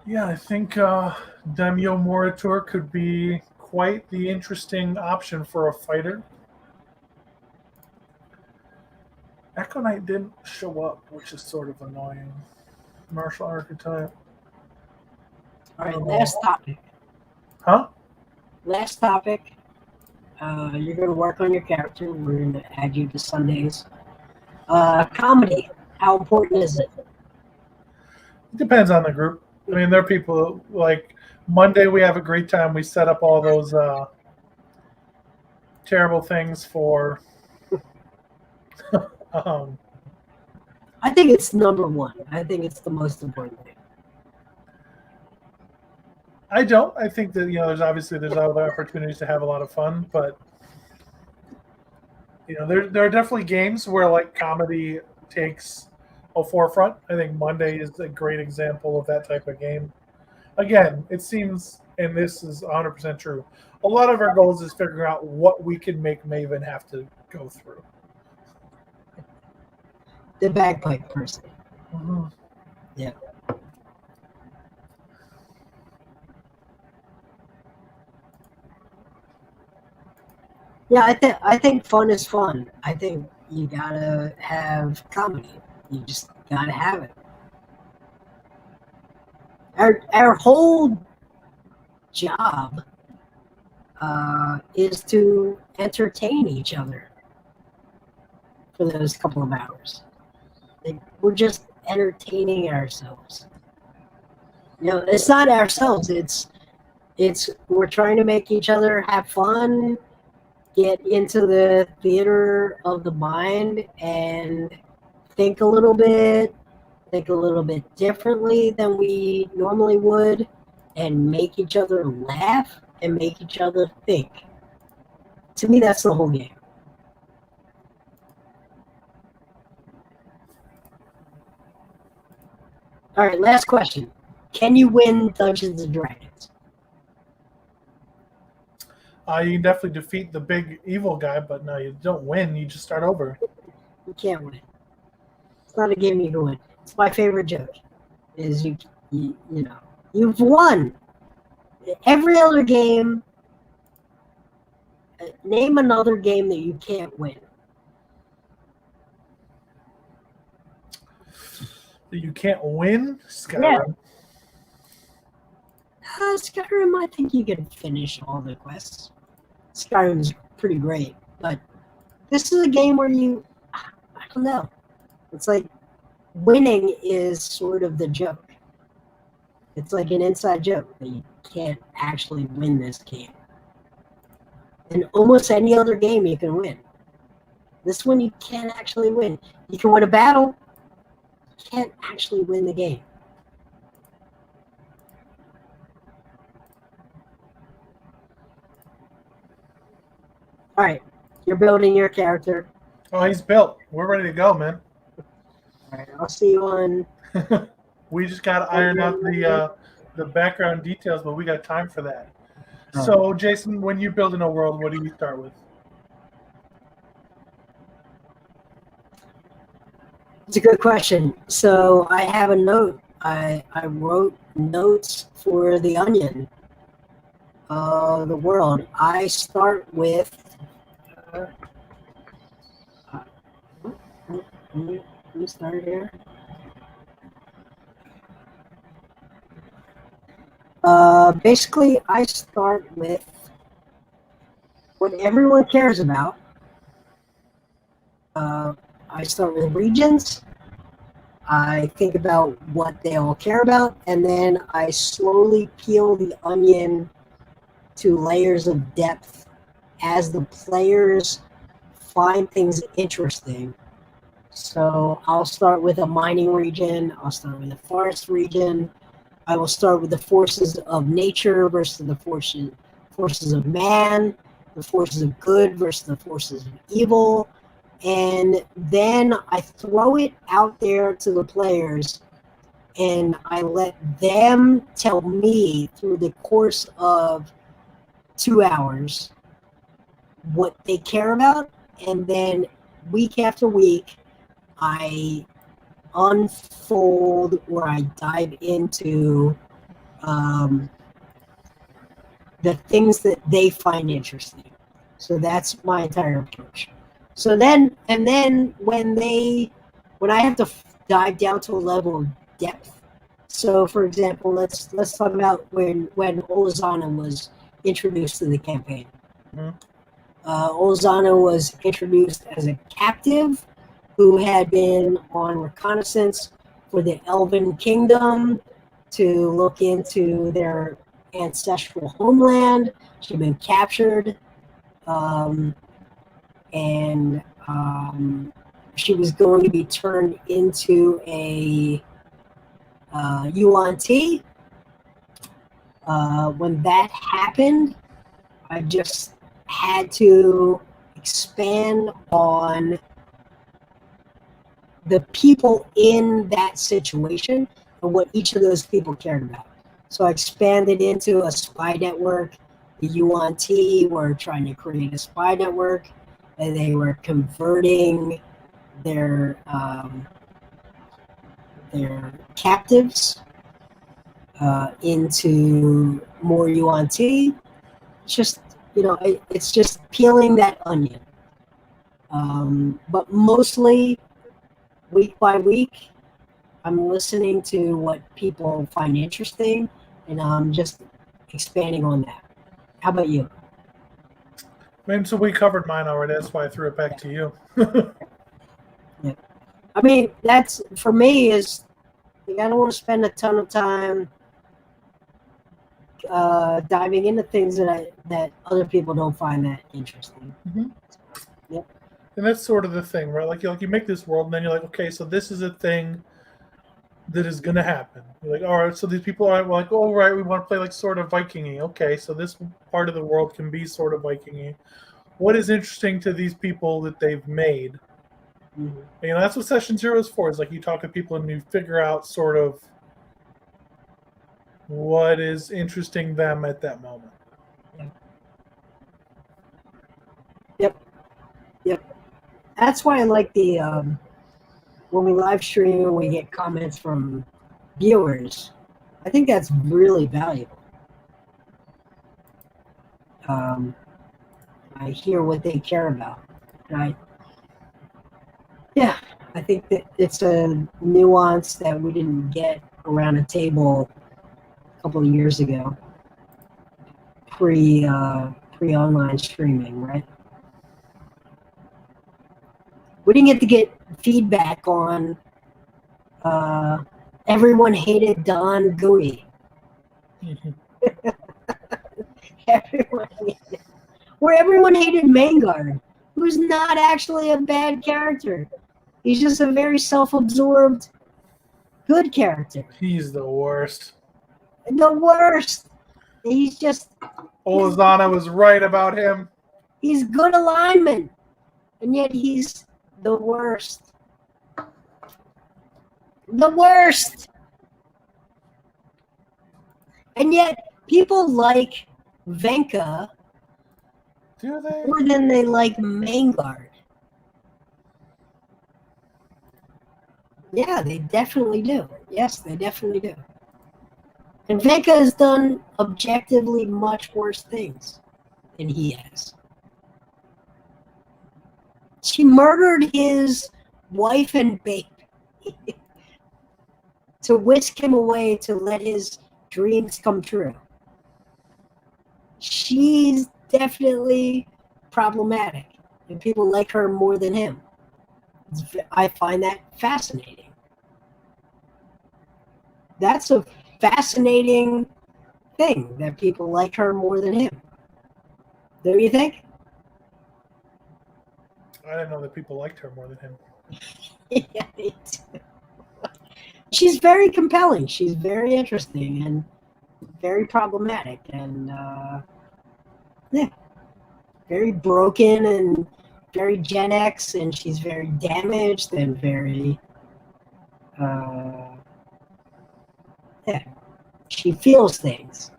Yeah, I think Daimyo Moritor could be quite the interesting option for a fighter. Echo Knight didn't show up, which is sort of annoying. Martial archetype. All right, last topic. Huh? Last topic. You're going to work on your character. We're going to add you to Sundays. Comedy. How important is it? It depends on the group. I mean, there are people like Monday. We have a great time. We set up all those terrible things for. I think it's number one. I think it's the most important thing. I don't. I think that there's other opportunities to have a lot of fun, but there are definitely games where like comedy takes a forefront. I think Monday is a great example of that type of game. Again, it seems, and this is 100% true, a lot of our goals is figuring out what we can make Maven have to go through. The bagpipe person. Mm-hmm. Yeah. Yeah, I think fun is fun. I think you gotta have comedy. You just gotta have it. Our whole job is to entertain each other for those couple of hours. Like, we're just entertaining ourselves. It's not ourselves. It's we're trying to make each other have fun, get into the theater of the mind, and think a little bit differently than we normally would, and make each other laugh and make each other think. To me, that's the whole game. All right, last question. Can you win Dungeons and Dragons? You can definitely defeat the big evil guy, but no, you don't win. You just start over. You can't win. It's not a game you can win. It's my favorite joke. Is you've won. Every other game. Name another game that you can't win. You can't win Skyrim. Yeah. Skyrim, I think you can finish all the quests. Skyrim's pretty great, but this is a game where I don't know. It's like winning is sort of the joke. It's like an inside joke that you can't actually win this game. In almost any other game, you can win. This one, you can't actually win. You can win a battle. You can't actually win the game. All right, you're building your character. Oh, he's built. We're ready to go, man. All right, I'll see you on. We just got to iron out the background details, but we got time for that. So, Jason, when you build in a world, what do you start with? It's a good question. So I have a note. I wrote notes for the Onion, the world. I start with. Let me start here. Basically, I start with what everyone cares about. I start with regions. I think about what they all care about, and then I slowly peel the onion to layers of depth as the players find things interesting. So I'll start with a mining region. I'll start with a forest region. I will start with the forces of nature versus the forces of man, the forces of good versus the forces of evil. And then I throw it out there to the players and I let them tell me through the course of 2 hours what they care about. And then week after week, I unfold or I dive into the things that they find interesting. So that's my entire approach. So then, and then when I have to dive down to a level of depth. So, for example, let's talk about when Olazana was introduced to the campaign. Olazana was introduced as a captive who had been on reconnaissance for the Elven Kingdom to look into their ancestral homeland. She'd been captured, and she was going to be turned into a UNT. When that happened, I just had to expand on the people in that situation and what each of those people cared about. So I expanded into a spy network. The UNT were trying to create a spy network, and they were converting their captives into more UNT. It's just, it's just peeling that onion. But mostly, week by week, I'm listening to what people find interesting, and I'm just expanding on that. How about you? Man, so we covered mine already. That's why I threw it back to you. Yeah. I mean, that's, for me, is I don't want to spend a ton of time diving into things that other people don't find that interesting. Mm-hmm. Yep. And that's sort of the thing, right? Like you make this world, and then you're like, okay, so this is a thing that is going to happen. You're like, all right, so these people are like, oh, right, we want to play like sort of Viking-y. Okay, so this part of the world can be sort of Viking-y. What is interesting to these people that they've made? Mm-hmm. That's what Session Zero is for. Is like you talk to people and you figure out sort of what is interesting them at that moment. Yep. That's why I like the when we live stream and we get comments from viewers. I think that's really valuable. I hear what they care about. And I think that it's a nuance that we didn't get around a table a couple of years ago, pre online streaming, right? We didn't get feedback on everyone hated Don Gooey. Everyone hated, where everyone hated Maengard, who's not actually a bad character. He's just a very self-absorbed, good character. He's the worst. The worst. He's just Olazana was right about him. he's good alignment, and yet he's the worst. The worst. And yet people like Venka Do they? more than they like Maengard. Yeah, they definitely do. Yes, they definitely do. And Venka has done objectively much worse things than he has. She murdered his wife and babe to whisk him away to let his dreams come true. She's definitely problematic, and people like her more than him. I find that fascinating. That's a fascinating thing, that people like her more than him. Don't you think? I didn't know that people liked her more than him. Yeah, me too. She's very compelling. She's very interesting and very problematic, and yeah, very broken and very Gen X, and she's very damaged and very yeah, she feels things,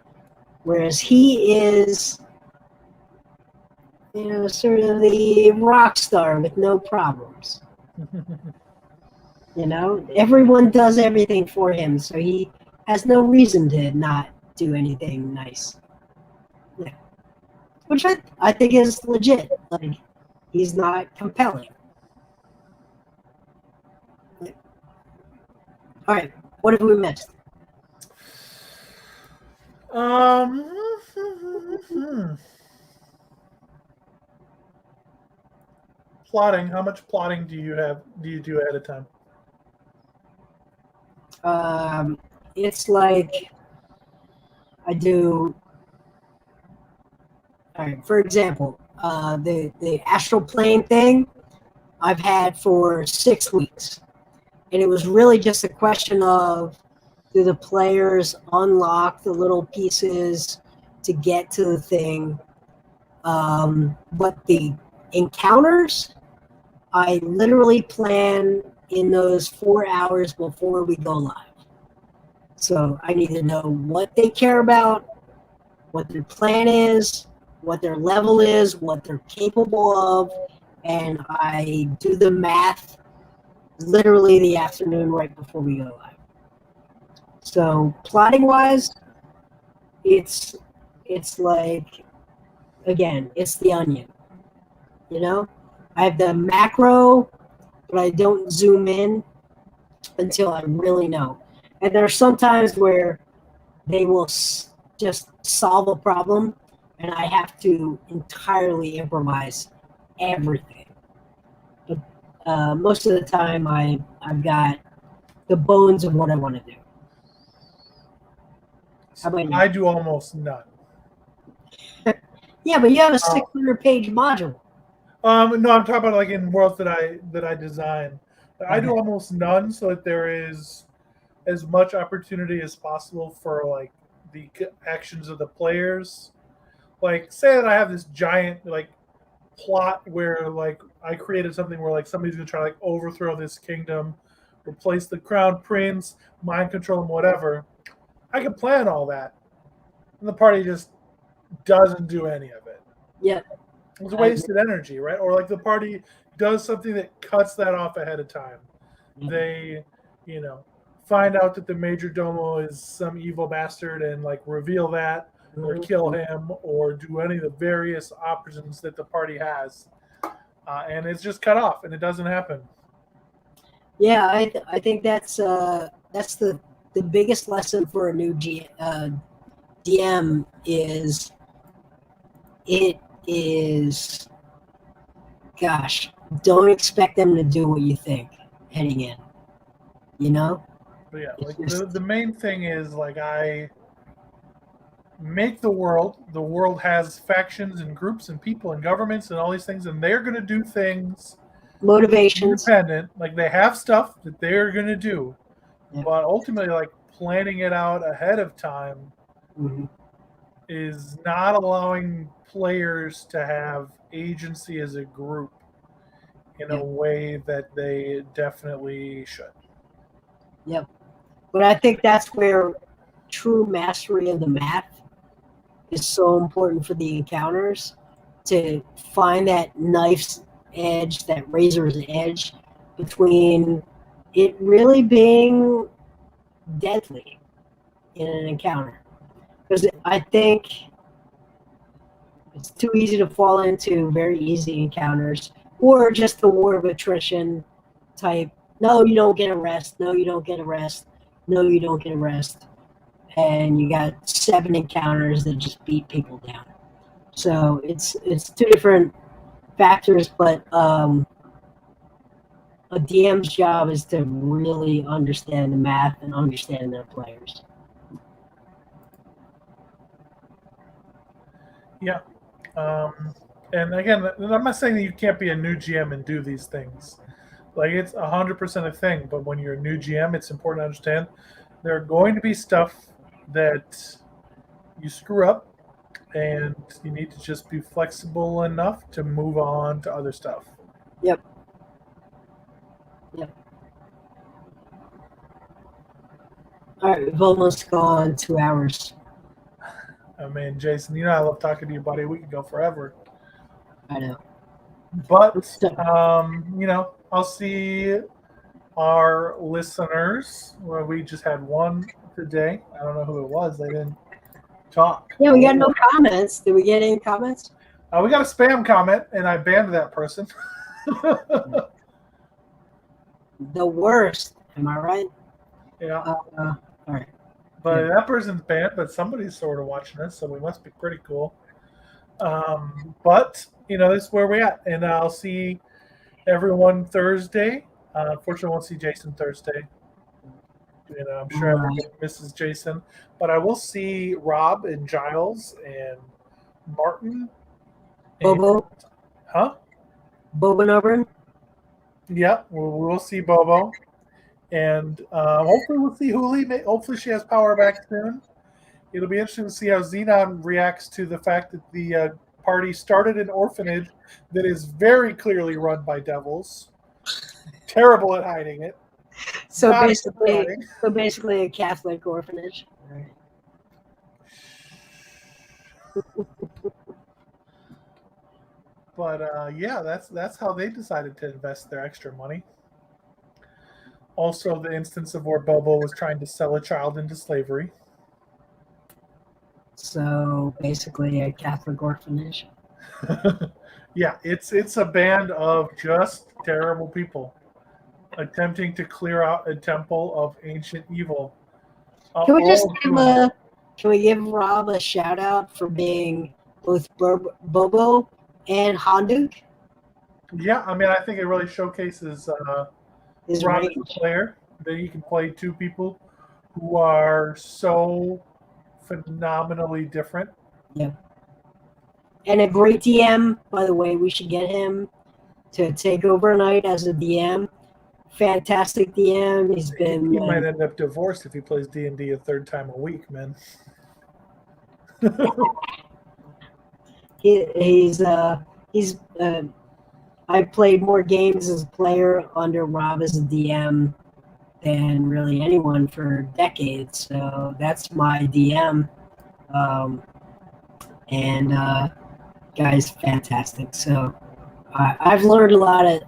whereas he is, sort of the rock star with no problems. Everyone does everything for him, so he has no reason to not do anything nice. Yeah. Which I think is legit. Like, he's not compelling. Yeah. All right, what have we missed? Plotting. How much plotting do you do ahead of time? It's like I do. All right, for example, the astral plane thing I've had for 6 weeks, and it was really just a question of, do the players unlock the little pieces to get to the thing? But the encounters, I literally plan in those 4 hours before we go live. So I need to know what they care about, what their plan is, what their level is, what they're capable of, and I do the math literally the afternoon right before we go live. So plotting wise, it's like, again, it's the onion. I have the macro, but I don't zoom in until I really know. And there are some times where they will just solve a problem, and I have to entirely improvise everything. But most of the time, I've got the bones of what I want to do. How about you? I do almost none. Yeah, but you have a 600-page module. No, I'm talking about like in worlds that I design. I do almost none, so that there is as much opportunity as possible for like the actions of the players. Like, say that I have this giant like plot where like I created something where like somebody's gonna try to like overthrow this kingdom, replace the crown prince, mind control him, whatever. I can plan all that, and the party just doesn't do any of it. Yeah. It's wasted energy, right? Or like the party does something that cuts that off ahead of time. Mhm. They, find out that the major domo is some evil bastard and like reveal that, or kill him, or do any of the various options that the party has, and it's just cut off, and it doesn't happen. Yeah, I think that's the biggest lesson for a new DM is, it is, gosh, don't expect them to do what you think heading in. But yeah, like the main thing is like I make the world. The world has factions and groups and people and governments and all these things, and they're going to do things Motivations. independent. Like they have stuff that they're going to do, Yeah. but ultimately, like planning it out ahead of time Mhm. is not allowing players to have agency as a group in a Yep. way that they definitely should. Yep. But I think that's where true mastery of the math is so important for the encounters, to find that knife's edge, that razor's edge between it really being deadly in an encounter. Because I think it's too easy to fall into very easy encounters, or just the war of attrition type. No, you don't get a rest. No, you don't get a rest. No, you don't get a rest. And you got 7 encounters that just beat people down. So it's 2 different factors, but a DM's job is to really understand the math and understand their players. Yeah. And again, I'm not saying that you can't be a new GM and do these things. Like it's 100% a thing, but when you're a new GM, it's important to understand there are going to be stuff that you screw up, and you need to just be flexible enough to move on to other stuff. Yep. All right, we've almost gone 2 hours. I mean, Jason, I love talking to you, buddy. We could go forever. I know. But, I'll see our listeners. Well, we just had one today. I don't know who it was. They didn't talk. Yeah, we got no comments. Did we get any comments? We got a spam comment, and I banned that person. The worst. Am I right? Yeah. All right. But that person's banned, but somebody's sort of watching us, so we must be pretty cool. But, this is where we're at. And I'll see everyone Thursday. Unfortunately, I won't see Jason Thursday. I'm sure everyone misses Jason. But I will see Rob and Giles and Martin. Bobo? Huh? Bobo Nobrin? Yeah, we'll see Bobo. And hopefully we'll see Hoolie. Hopefully she has power back soon. It'll be interesting to see how Xenon reacts to the fact that the party started an orphanage that is very clearly run by devils. Terrible at hiding it. So basically a Catholic orphanage. Right. But that's how they decided to invest their extra money. Also, the instance of where Bobo was trying to sell a child into slavery. So basically a Catholic orphanage. Yeah, it's a band of just terrible people attempting to clear out a temple of ancient evil. Can we give Rob a shout out for being both Bobo and Handuk? Yeah, I mean, I think it really showcases His Rob as range. a player, that he can play 2 people who are so phenomenally different. Yeah. And a great DM, by the way. We should get him to take over a night as a DM. Fantastic DM. He might end up divorced if he plays D&D a 3rd time a week, man. I've played more games as a player under Rob as a DM than really anyone for decades. So that's my DM. Guy's fantastic. So I've learned a lot of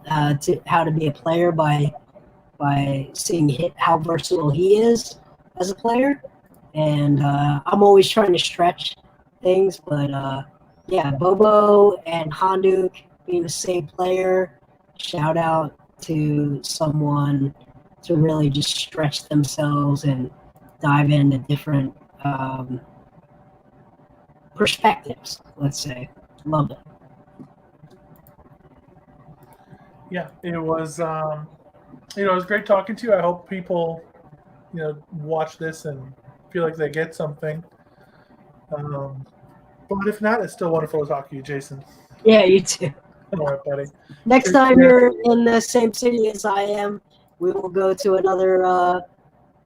how to be a player by seeing how versatile he is as a player. And I'm always trying to stretch things. But Bobo and Handuk being the same player, shout out to someone to really just stretch themselves and dive into different perspectives, let's say. Love it. Yeah, it was it was great talking to you. I hope people watch this and feel like they get something. But if not, it's still wonderful to talk to you, Jason. Yeah, you too. All right, buddy. Next Take time care. you're in the same city as I am, we will go to another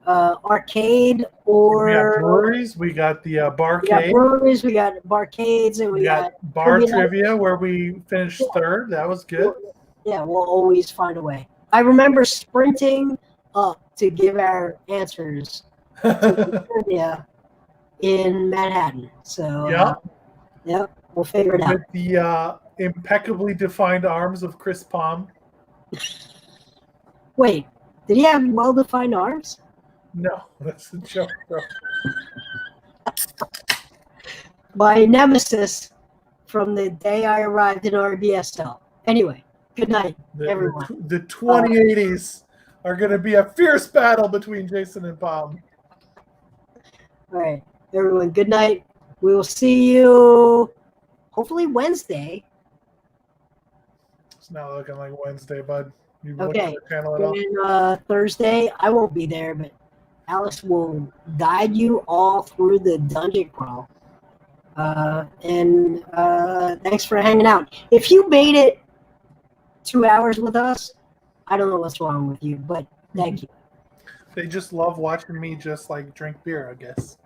arcade or We got breweries. We got the we got barcade. breweries, we got barcades, and We got bar trivia where we finished third. That was good. Yeah, we'll always find a way. I remember sprinting up to give our answers to trivia in Manhattan. So, yep, we'll figure it out. With the impeccably defined arms of Chris Palm. Wait, did he have well-defined arms? No, that's a joke, bro. My nemesis from the day I arrived in RBSL. Anyway, good night, everyone. The 2080s are going to be a fierce battle between Jason and Palm. All right, everyone, good night. We will see you hopefully Wednesday. It's not looking like Wednesday, bud. You Okay. the channel at all? And Thursday, I won't be there, but Alice will guide you all through the dungeon crawl. And thanks for hanging out. If you made it 2 hours with us, I don't know what's wrong with you, but thank you. They just love watching me just like drink beer, I guess.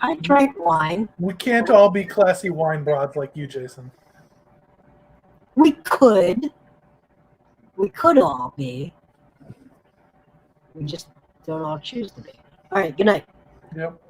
I drank wine. We can't all be classy wine broads like you, Jason. We could. We could all be. We just don't all choose to be. All right, good night. Yep.